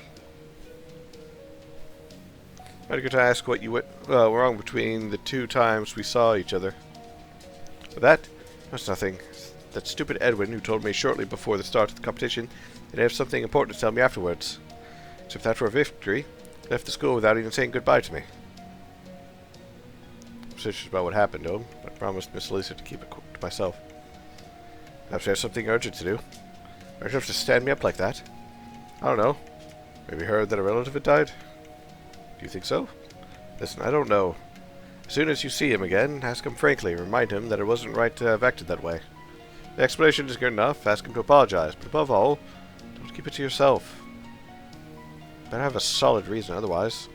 Might go to ask what you went wrong between the 2 times we saw each other. But that's nothing. That stupid Edwin who told me shortly before the start of the competition that he'd have something important to tell me afterwards. As if that were a victory, he left the school without even saying goodbye to me. I'm suspicious about what happened to him, but I promised Miss Lisa to keep it to myself. Perhaps he has something urgent to do. Urgent enough to stand me up like that? I don't know. Maybe heard that a relative had died? Do you think so? Listen, I don't know. As soon as you see him again, ask him frankly. Remind him that it wasn't right to have acted that way. The explanation is good enough. Ask him to apologize. But above all, don't keep it to yourself. Better have a solid reason otherwise.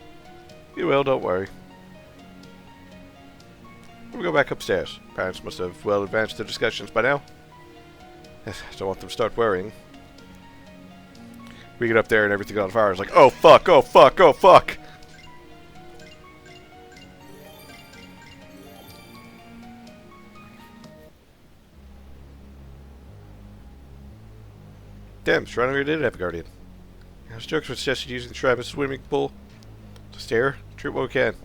You will, don't worry. We'll go back upstairs. Parents must have well advanced their discussions by now. Don't want them to start worrying. We get up there and everything on fire. It's like, oh fuck, oh fuck, oh fuck! Damn, Shrine really did have a guardian. Those jokes were suggested using the shrine as a swimming pool. To stare, treat what we can.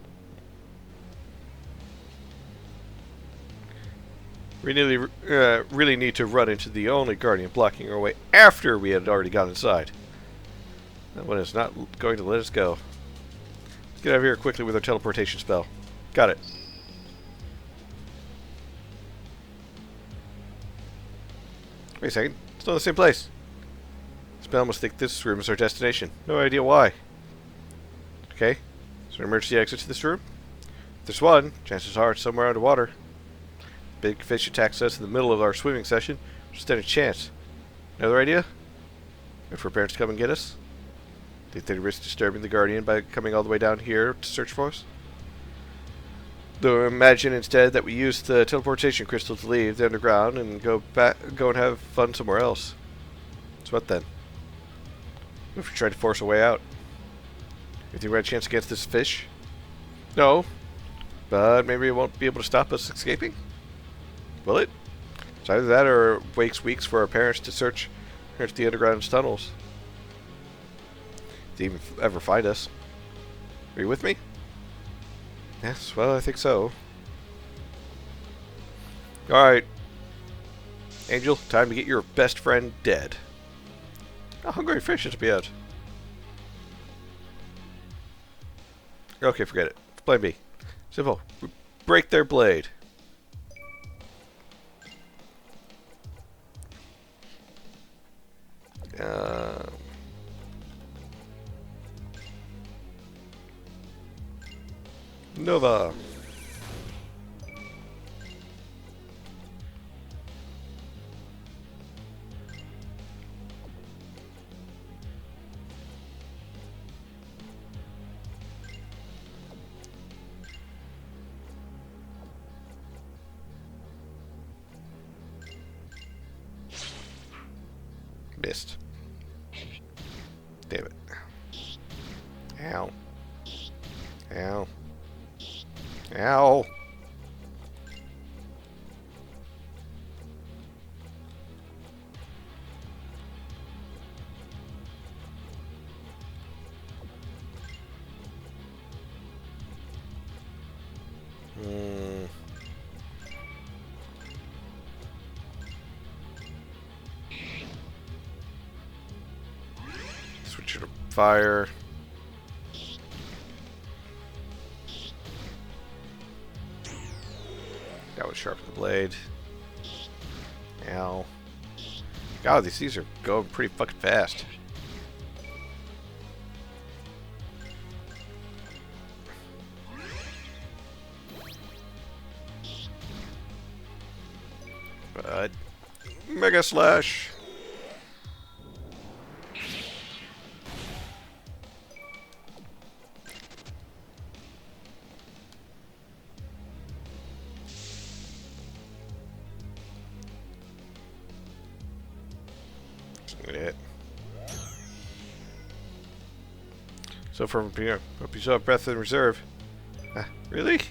really need to run into the only guardian blocking our way after we had already got inside. That one is not going to let us go. Let's get out of here quickly with our teleportation spell. Got it. Wait a second. Still in the same place. Spell must think this room is our destination. No idea why. Okay. Is there an emergency exit to this room? If there's one, chances are it's somewhere underwater. Big fish attacks us in the middle of our swimming session. Just stand a chance. Another idea? Wait for parents to come and get us? Think they'd risk disturbing the Guardian by coming all the way down here to search for us? Though imagine instead that we use the teleportation crystal to leave the underground and go and have fun somewhere else. So what then? What if we try to force a way out? You think we had a chance against this fish? No. But maybe it won't be able to stop us escaping? Will it? It's either that or it waits weeks for our parents to search the underground tunnels. To even ever find us. Are you with me? Yes, well, I think so. Alright. Angel, time to get your best friend dead. A hungry fish is to be out. Okay, forget it. Plan B. Simple. Break their blade. Nova. Missed. Damn it. Ow. Ow. Ow. Switch it to fire. That would sharpen the blade. Ow. God, these are going pretty fucking fast. But Mega Slash. It. So from here, hope you saw Breath in Reserve. Really?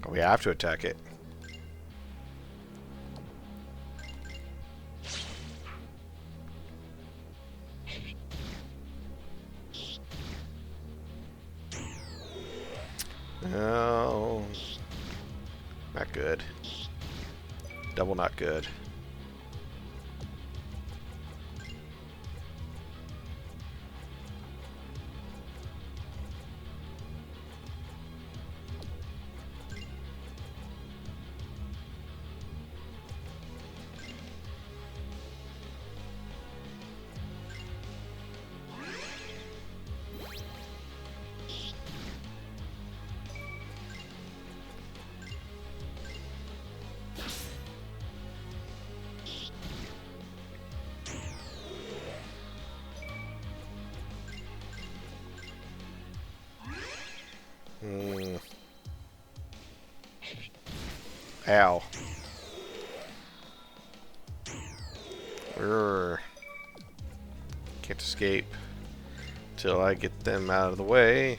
Oh, we have to attack it. No. Not good. Double not good. Ow. Can't escape till I get them out of the way.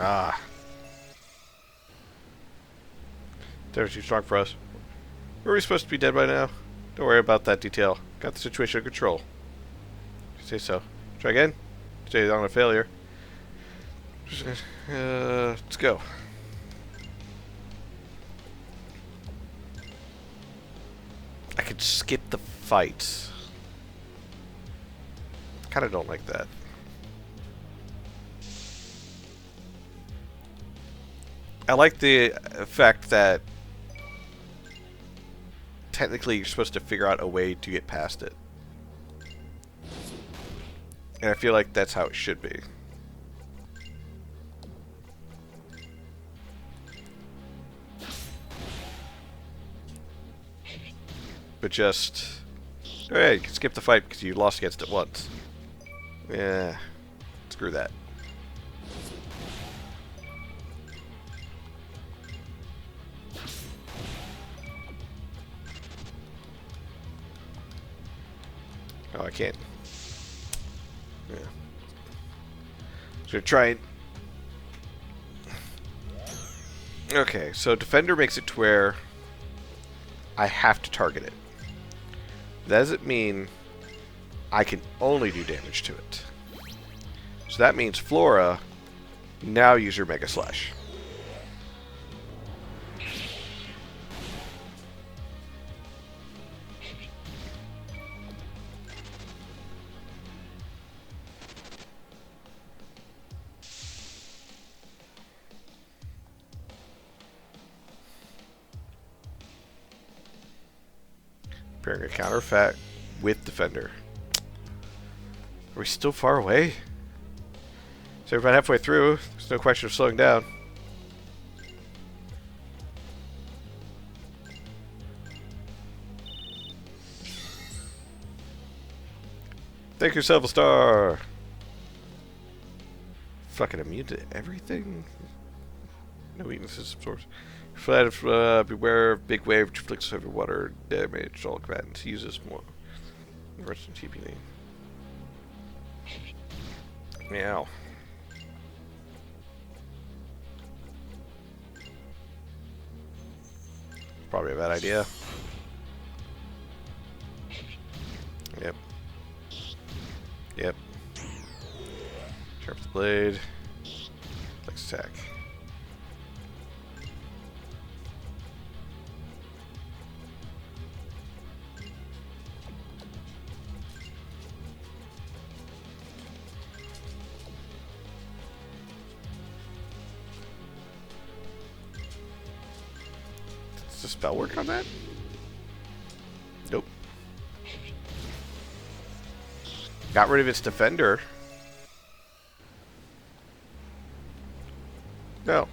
Ah. They're too strong for us. Were we supposed to be dead by now? Don't worry about that detail. Got the situation under control. Say so. Try again? Stay on a failure. Let's go. I could skip the fights. Kinda don't like that. I like the fact that technically you're supposed to figure out a way to get past it. And I feel like that's how it should be. But just... Alright, you can skip the fight because you lost against it once. Yeah. Screw that. Oh, I can't. Yeah. Just gonna try it. Okay, so Defender makes it to where I have to target it. That doesn't mean I can only do damage to it. So that means Flora, now use your Mega Slash. Preparing a counter attack with Defender. Are we still far away? So we're about halfway through. There's no question of slowing down. Thank you, Silver Star. Fucking immune to everything. No weaknesses absorbs. Flat, beware of big wave which inflicts heavy water damage. All combatants uses more. Rest in TPD. Meow. Probably a bad idea. Yep. Yep. Sharp the blade. Flex attack. Does the spell work on that? Nope. Got rid of its defender. No.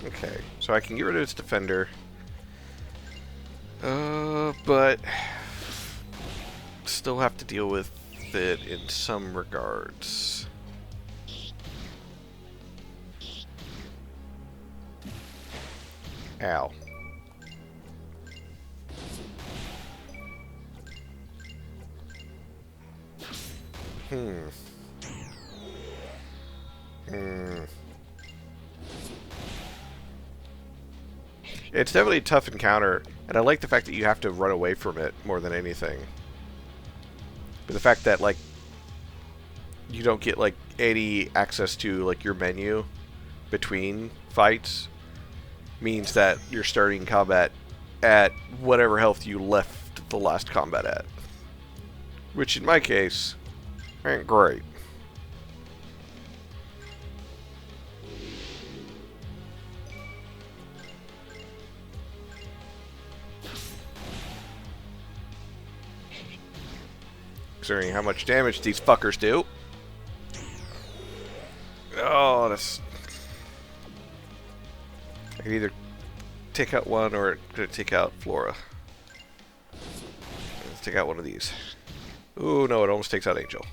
Okay, so I can get rid of its defender. But still have to deal with it in some regards. Ow. It's definitely a tough encounter, and I like the fact that you have to run away from it more than anything. But the fact that, like, you don't get, like, any access to, like, your menu between fights means that you're starting combat at whatever health you left the last combat at. Which, in my case, ain't great. Considering how much damage these fuckers do. Oh, that's... I can either take out one or take out Flora. Let's take out one of these. Ooh, no, it almost takes out Angel.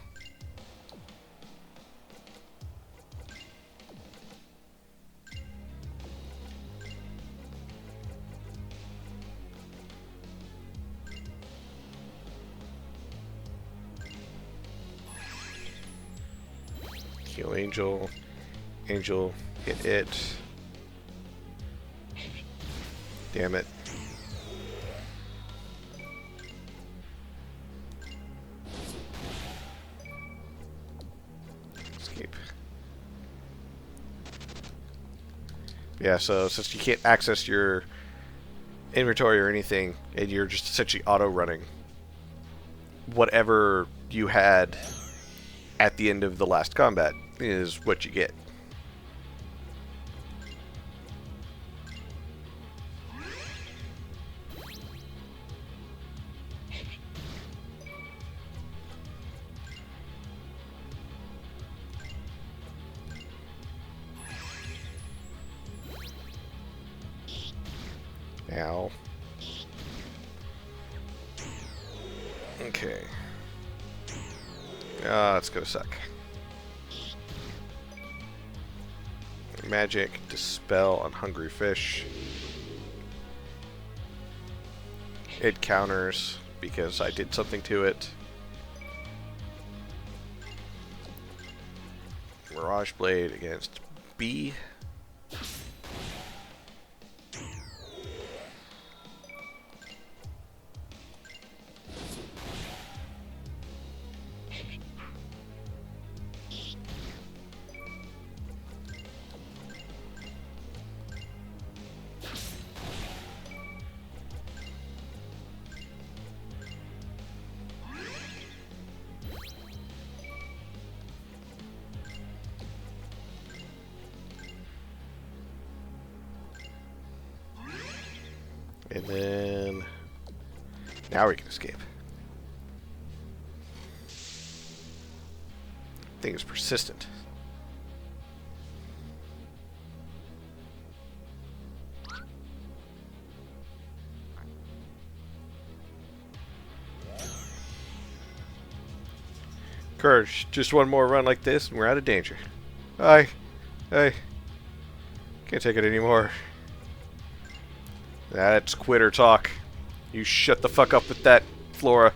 Heal Angel. Angel, hit it. Damn it. Escape. Yeah, so since you can't access your inventory or anything, and you're just essentially auto-running, whatever you had at the end of the last combat is what you get. Ow. Okay. That's gonna suck. Magic, Dispel on Hungry Fish. It counters because I did something to it. Mirage Blade against B. And then now we can escape. Thing is persistent. Courage, just one more run like this and we're out of danger. I can't take it anymore. That's quitter talk. You shut the fuck up with that, Flora.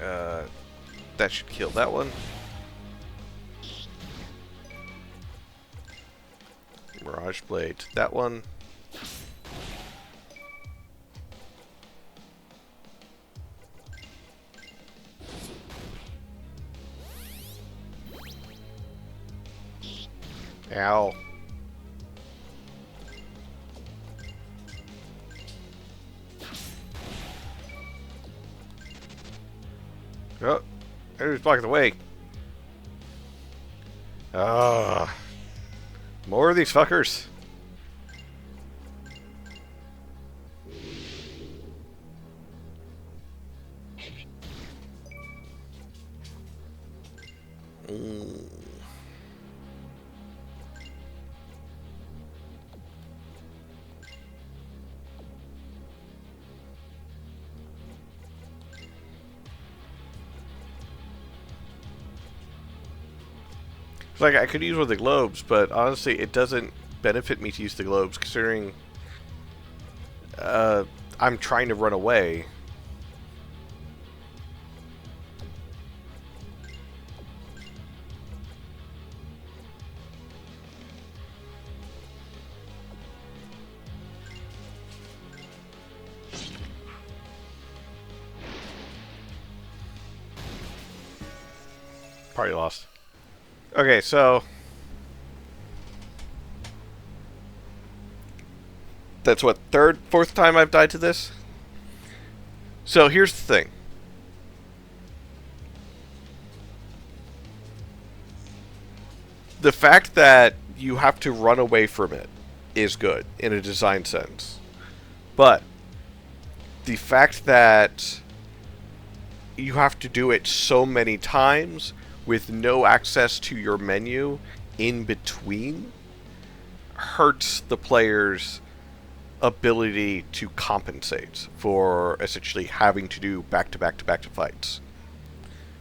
Alright, that should kill that one. Mirage Blade, that one. Ow. Oh, everybody's blocking the way. Ah. More of these fuckers. Like, I could use one of the globes, but honestly, it doesn't benefit me to use the globes, considering I'm trying to run away. Party lost. Okay, so that's what, fourth time I've died to this? So here's the thing. The fact that you have to run away from it is good in a design sense. But the fact that you have to do it so many times with no access to your menu in between hurts the player's ability to compensate for essentially having to do back-to-back-to-back fights.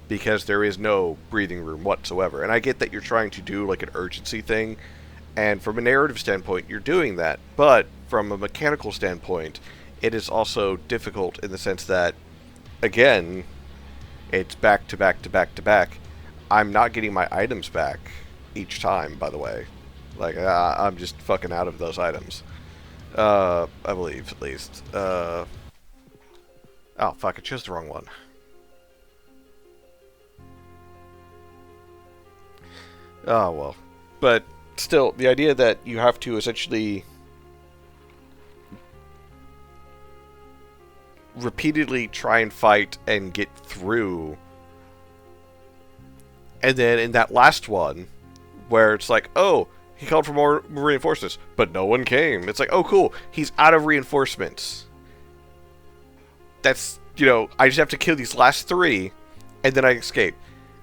Because there is no breathing room whatsoever. And I get that you're trying to do like an urgency thing, and from a narrative standpoint, you're doing that. But from a mechanical standpoint, it is also difficult in the sense that, again, it's back-to-back-to-back-to-back. I'm not getting my items back each time, by the way. Like, I'm just fucking out of those items. I believe, at least. Oh, fuck, I chose the wrong one. Oh, well. But still, the idea that you have to essentially repeatedly try and fight and get through, and then in that last one, where it's like, oh, he called for more reinforcements, but no one came. It's like, oh, cool, he's out of reinforcements. That's, you know, I just have to kill these last 3, and then I escape.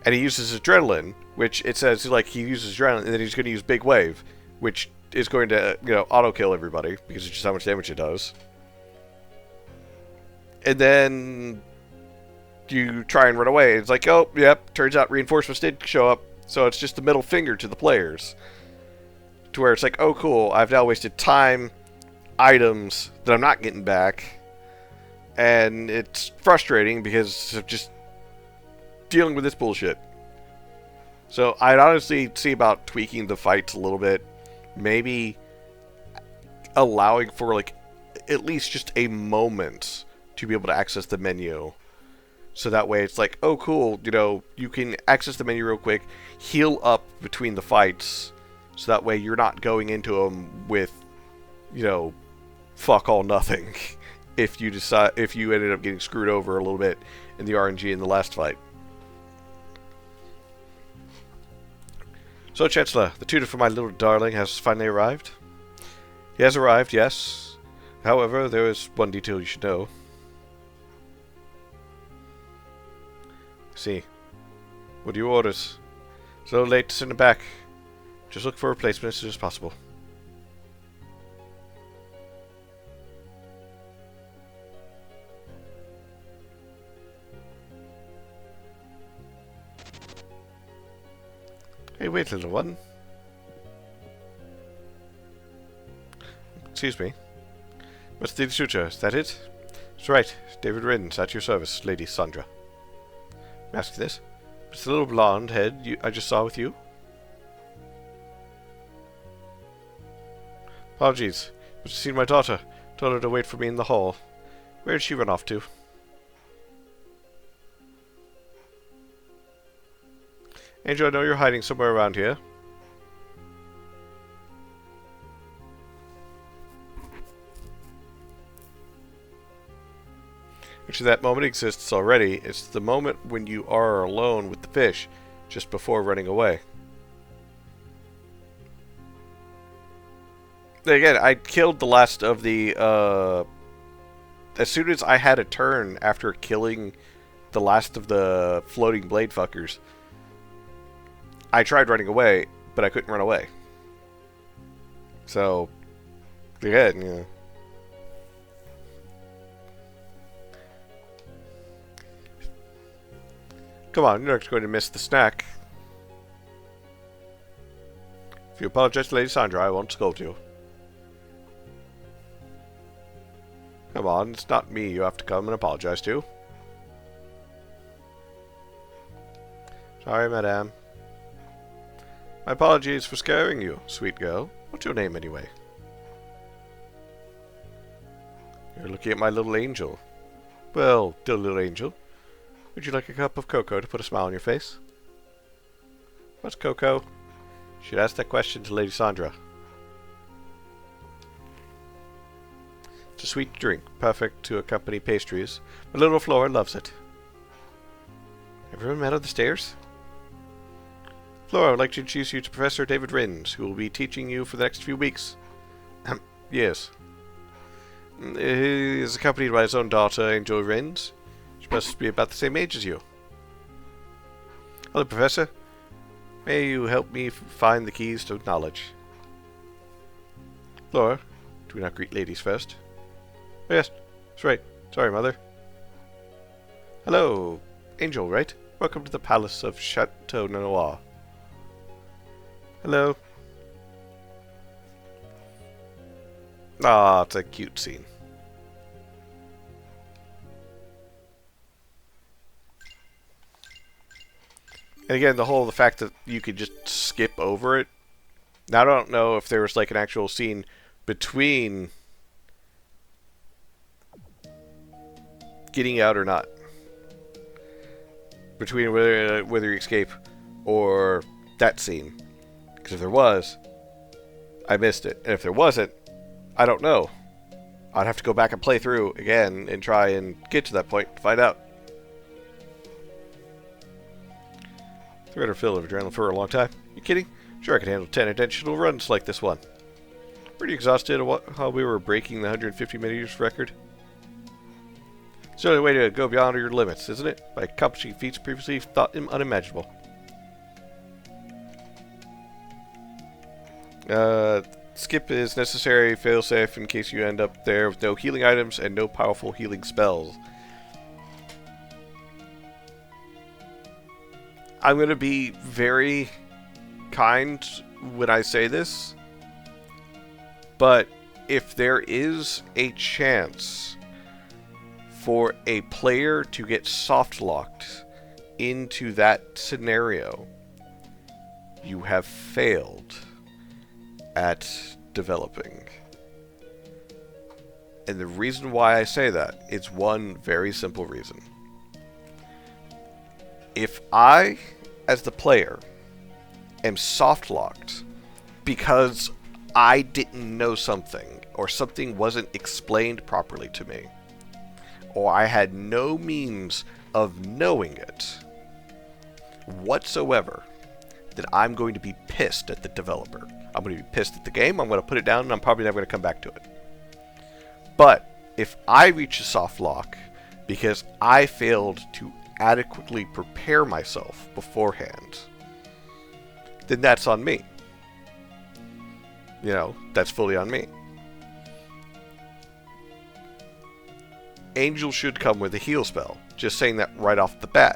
And he uses adrenaline, which it says, like, he uses adrenaline, and then he's going to use Big Wave, which is going to, you know, auto-kill everybody, because it's just how much damage it does. And then you try and run away. It's like, oh, yep, turns out reinforcements did show up, so it's just the middle finger to the players. To where it's like, oh, cool, I've now wasted time, items that I'm not getting back, and it's frustrating because of just dealing with this bullshit. So I'd honestly see about tweaking the fights a little bit. Maybe allowing for, like, at least just a moment to be able to access the menu. So that way it's like, oh cool, you know, you can access the menu real quick, heal up between the fights, so that way you're not going into them with, you know, fuck all nothing. If you ended up getting screwed over a little bit in the RNG in the last fight. So, Chancellor, the tutor for my little darling has finally arrived? He has arrived, yes. However, there is one detail you should know. See. What are your orders? It's a little late to send him back. Just look for a replacement as soon as possible. Hey, wait, little one. Excuse me. What's the suture? Is that it? That's right. David Rin's at your service, Lady Sandra. May I ask you this? It's the little blonde head I just saw with you? Apologies. But seen my daughter. Told her to wait for me in the hall. Where did she run off to? Angel, I know you're hiding somewhere around here. Actually, that moment exists already. It's the moment when you are alone with the fish, just before running away. Again, I killed the last of the, as soon as I had a turn after killing the last of the floating blade fuckers, I tried running away, but I couldn't run away. So, again, you know. Come on, you're not going to miss the snack. If you apologize to Lady Sandra, I won't scold you. Come on, it's not me you have to come and apologize to. Sorry, madame. My apologies for scaring you, sweet girl. What's your name, anyway? You're looking at my little angel. Well, dear little angel, would you like a cup of cocoa to put a smile on your face? What's cocoa? You should ask that question to Lady Sandra. It's a sweet drink, perfect to accompany pastries. My little Flora loves it. Everyone met on the stairs? Flora, I would like to introduce you to Professor David Rins, who will be teaching you for the next few weeks. Yes. He is accompanied by his own daughter, Angel Rins. She must be about the same age as you. Hello, Professor. May you help me find the keys to knowledge. Flora, Do we not greet ladies first? Oh, yes, that's right. Sorry, Mother. Hello, Angel, right? Welcome to the Palace of Chateau Noir. Hello. Ah, it's a cute scene. And again, the fact that you could just skip over it. Now, I don't know if there was like an actual scene between getting out or not. Between whether you escape or that scene. Because if there was, I missed it. And if there wasn't, I don't know. I'd have to go back and play through again and try and get to that point to find out. Threat or fill of adrenaline for a long time. You kidding? Sure, I could handle 10 intentional runs like this one. Pretty exhausted while we were breaking the 150 meters record. It's the only way to go beyond your limits, isn't it? By accomplishing feats previously thought unimaginable. Skip is necessary, failsafe in case you end up there with no healing items and no powerful healing spells. I'm going to be very kind when I say this, but if there is a chance for a player to get soft-locked into that scenario, you have failed at developing. And the reason why I say that is one very simple reason. If I, as the player, am soft-locked because I didn't know something, or something wasn't explained properly to me, or I had no means of knowing it whatsoever, then I'm going to be pissed at the developer. I'm going to be pissed at the game, I'm going to put it down, and I'm probably never going to come back to it. But if I reach a soft lock because I failed to adequately prepare myself beforehand, then that's on me. You know, that's fully on me. Angel should come with a heal spell. Just saying that right off the bat.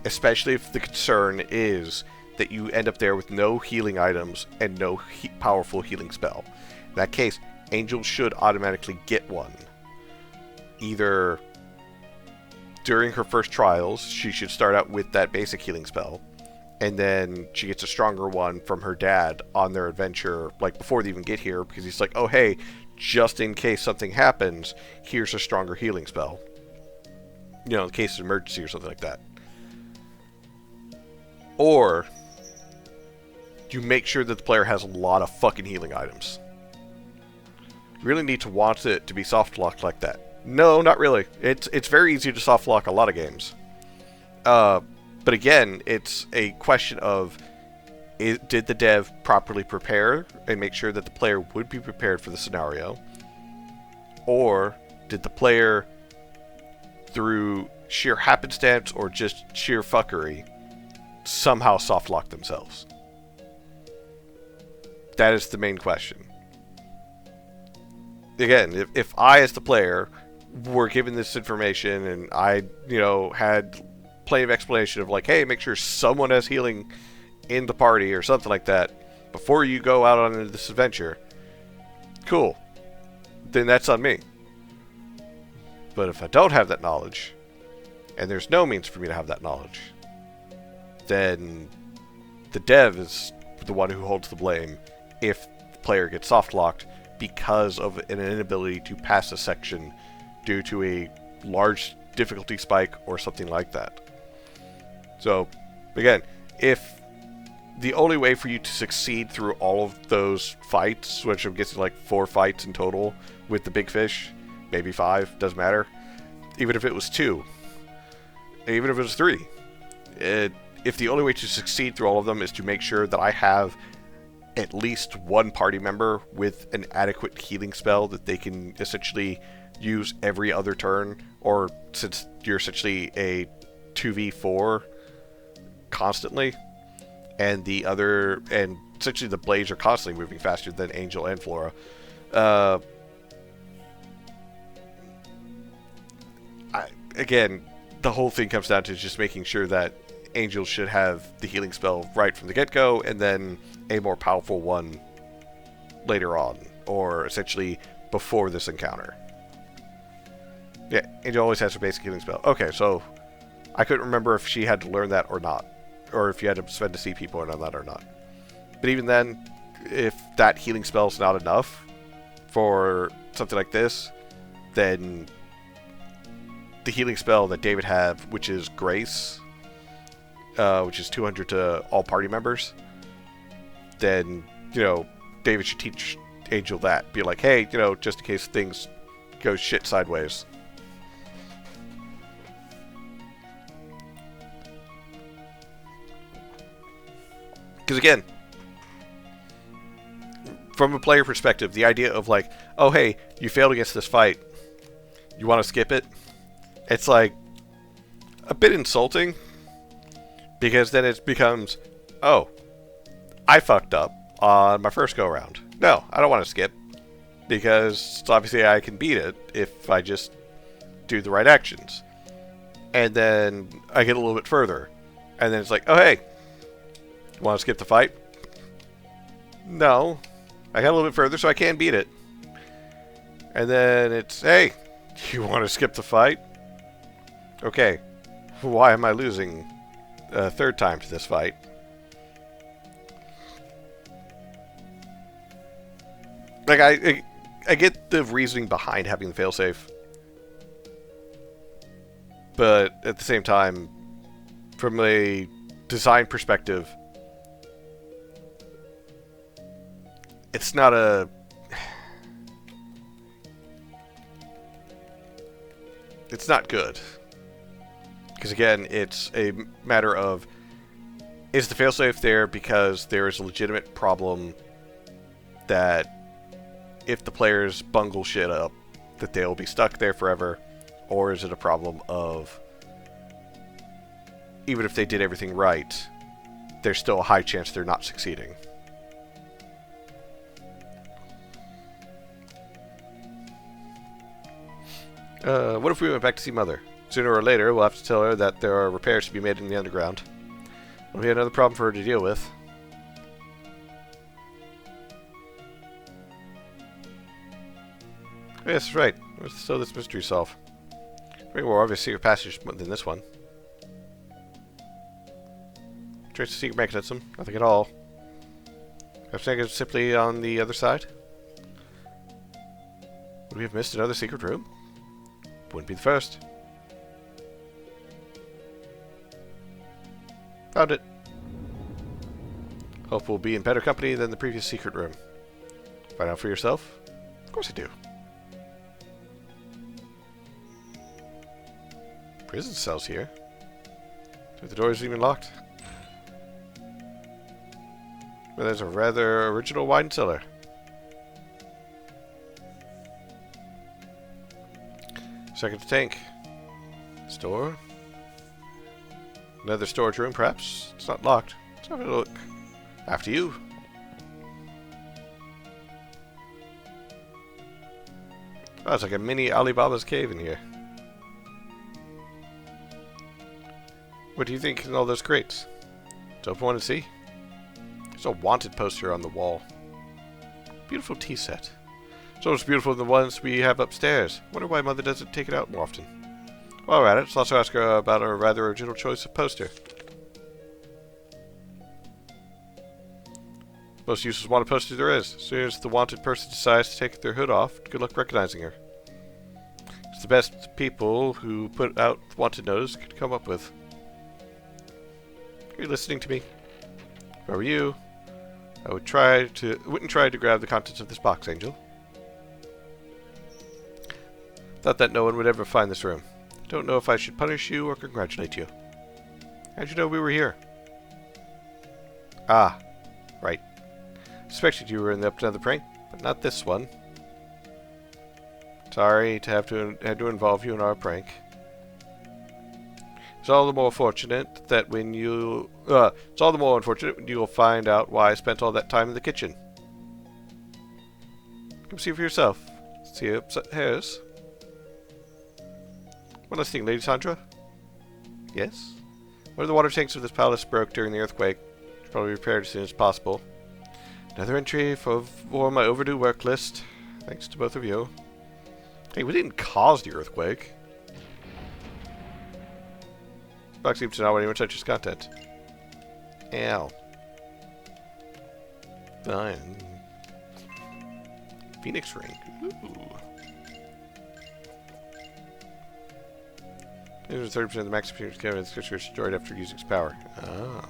Especially if the concern is that you end up there with no healing items and no powerful healing spell. In that case, Angel should automatically get one. Either during her first trials, she should start out with that basic healing spell, and then she gets a stronger one from her dad on their adventure, like before they even get here, because he's like, oh hey, just in case something happens, here's a stronger healing spell. You know, in case of emergency or something like that. Or you make sure that the player has a lot of fucking healing items. You really need to want it to be soft locked like that. No, not really. It's very easy to soft lock a lot of games. But again, it's a question of did the dev properly prepare and make sure that the player would be prepared for the scenario? Or did the player, through sheer happenstance or just sheer fuckery, somehow soft lock themselves? That is the main question. Again, if I, as the player, were given this information and I, had plenty of explanation of like, hey, make sure someone has healing in the party or something like that before you go out on this adventure, cool. Then that's on me. But if I don't have that knowledge, and there's no means for me to have that knowledge, then the dev is the one who holds the blame if the player gets soft locked because of an inability to pass a section due to a large difficulty spike or something like that. So, again, if the only way for you to succeed through all of those fights, which I'm guessing like 4 fights in total with the big fish, maybe 5, doesn't matter, even if it was 2, even if it was 3, if the only way to succeed through all of them is to make sure that I have at least one party member with an adequate healing spell that they can essentially use every other turn, or since you're essentially a 2v4 constantly, and essentially the blades are constantly moving faster than Angel and Flora, again, the whole thing comes down to just making sure that Angel should have the healing spell right from the get-go, and then a more powerful one later on, or essentially before this encounter. Yeah, Angel always has her basic healing spell. Okay, so I couldn't remember if she had to learn that or not, or if you had to spend a CP point on that or not. But even then, if that healing spell is not enough for something like this, then the healing spell that David had, which is Grace, which is 200 to all party members, then, you know, David should teach Angel that. Be like, hey, you know, just in case things go shit sideways. Because again, from a player perspective, the idea of like, oh hey, you failed against this fight, you want to skip it? It's like a bit insulting, because then it becomes, oh, I fucked up on my first go around. No, I don't want to skip, because obviously I can beat it if I just do the right actions. And then I get a little bit further, and then it's like, oh hey, want to skip the fight? No, I got a little bit further, so I can beat it. And then it's, hey, you want to skip the fight? Okay, why am I losing a third time to this fight? Like, I get the reasoning behind having the failsafe, but at the same time, from a design perspective, it's not a... It's not good. Because again, it's a matter of, is the failsafe there because there is a legitimate problem that if the players bungle shit up, that they'll be stuck there forever? Or is it a problem of, even if they did everything right, there's still a high chance they're not succeeding? What if we went back to see Mother? Sooner or later, we'll have to tell her that there are repairs to be made in the underground. It'll be another problem for her to deal with. Yes, right. Let's still this mystery solve. Very more obvious secret passage than this one. Trace the secret mechanism. Nothing at all. Perhaps it's simply on the other side. Would we have missed another secret room? Wouldn't be the first. Found it. Hope we'll be in better company than the previous secret room. Find out for yourself? Of course I do. Prison cells here. The door isn't even locked. Well, there's a rather original wine cellar. Second tank. Store. Another storage room, perhaps. It's not locked. Let's have a look. After you. Oh, it's like a mini Alibaba's cave in here. What do you think in all those crates? It's open one to see. There's a wanted poster on the wall. Beautiful tea set. So much beautiful than the ones we have upstairs. Wonder why Mother doesn't take it out more often. While we're at it, let's also ask her about her rather original choice of poster. Most useless wanted poster there is. As soon as the wanted person decides to take their hood off, good luck recognizing her. It's the best people who put out the wanted notice could come up with. Are you listening to me? If I were you, I wouldn't try to grab the contents of this box, Angel. Thought that no one would ever find this room. Don't know if I should punish you or congratulate you. How'd you know we were here? Ah, right. Suspected you were in the up to another prank, but not this one. Sorry to have to involve you in our prank. It's all the more fortunate that when you... it's all the more unfortunate when you'll find out why I spent all that time in the kitchen. Come see for yourself. See upset hairs. One last thing, Lady Sandra. Yes? One of the water tanks of this palace broke during the earthquake. Should probably repaired as soon as possible. Another entry for my overdue work list. Thanks to both of you. Hey, we didn't cause the earthquake. Box seems to not want anyone touch his content. Ow. Fine. Phoenix ring. Ooh. There's 30% of the max computer's camera is destroyed after using its power. Oh.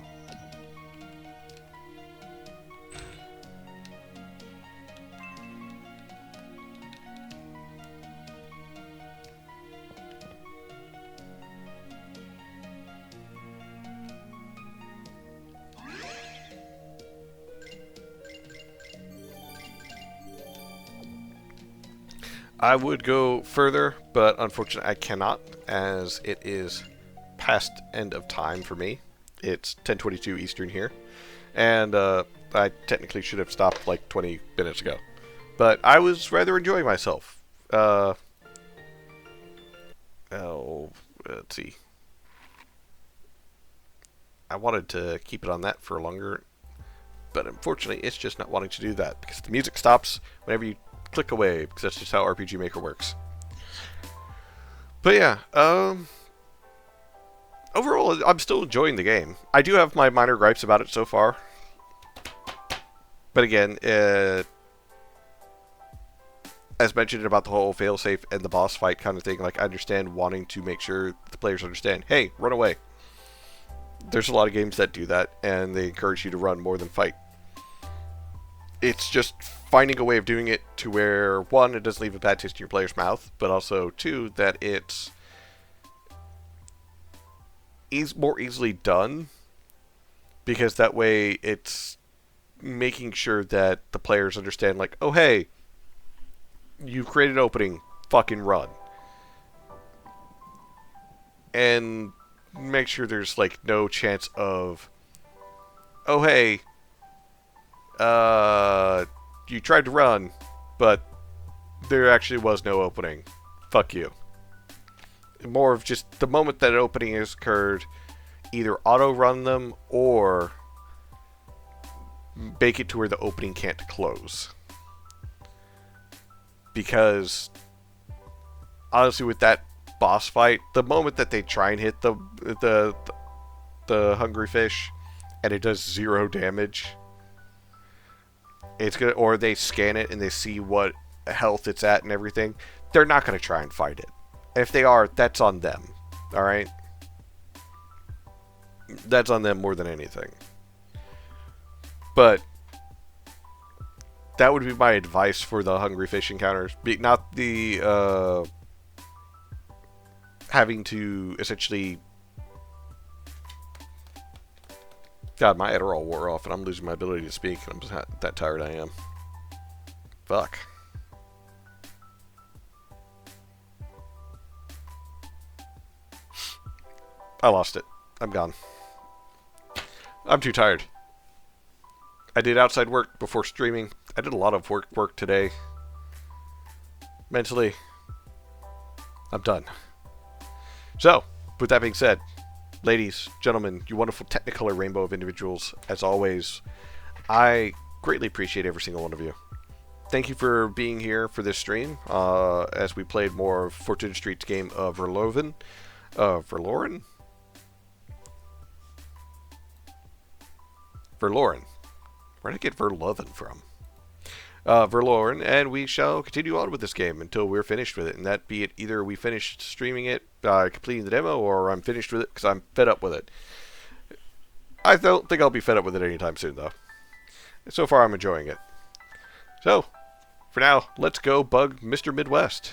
I would go further, but unfortunately I cannot, as it is past end of time for me. It's 10:22 Eastern here, and I technically should have stopped like 20 minutes ago. But I was rather enjoying myself. Let's see. I wanted to keep it on that for longer, but unfortunately it's just not wanting to do that, because the music stops whenever you click away, because that's just how RPG Maker works. But yeah, overall, I'm still enjoying the game. I do have my minor gripes about it so far. But again, as mentioned about the whole failsafe and the boss fight kind of thing, like, I understand wanting to make sure the players understand, hey, run away. There's a lot of games that do that, and they encourage you to run more than fight. It's just finding a way of doing it to where, one, it doesn't leave a bad taste in your player's mouth, but also, two, that it's more easily done, because that way it's making sure that the players understand, like, oh, hey, you created an opening, fucking run. And make sure there's, like, no chance of, oh, hey, you tried to run, but there actually was no opening. Fuck you. More of just the moment that an opening has occurred, either auto-run them or make it to where the opening can't close. Because, honestly, with that boss fight, the moment that they try and hit the hungry fish, and it does 0 damage, it's gonna, or they scan it and they see what health it's at and everything, they're not gonna try and fight it. If they are, that's on them. Alright? That's on them more than anything. But that would be my advice for the hungry fish encounters. Not the having to essentially... God, my Adderall wore off and I'm losing my ability to speak. I'm just that tired I am. Fuck. I lost it. I'm gone. I'm too tired. I did outside work before streaming. I did a lot of work today. Mentally, I'm done. So, with that being said, ladies, gentlemen, you wonderful Technicolor rainbow of individuals, as always, I greatly appreciate every single one of you. Thank you for being here for this stream, as we played more of Fortune Street's game of Verloren. Verloren? Verloren. Where did I get Verloren from? Verloren, and we shall continue on with this game until we're finished with it, and that be it either we finished streaming it, completing the demo, or I'm finished with it because I'm fed up with it. I don't think I'll be fed up with it anytime soon, though. So far, I'm enjoying it. So, for now, let's go bug Mr. Midwest.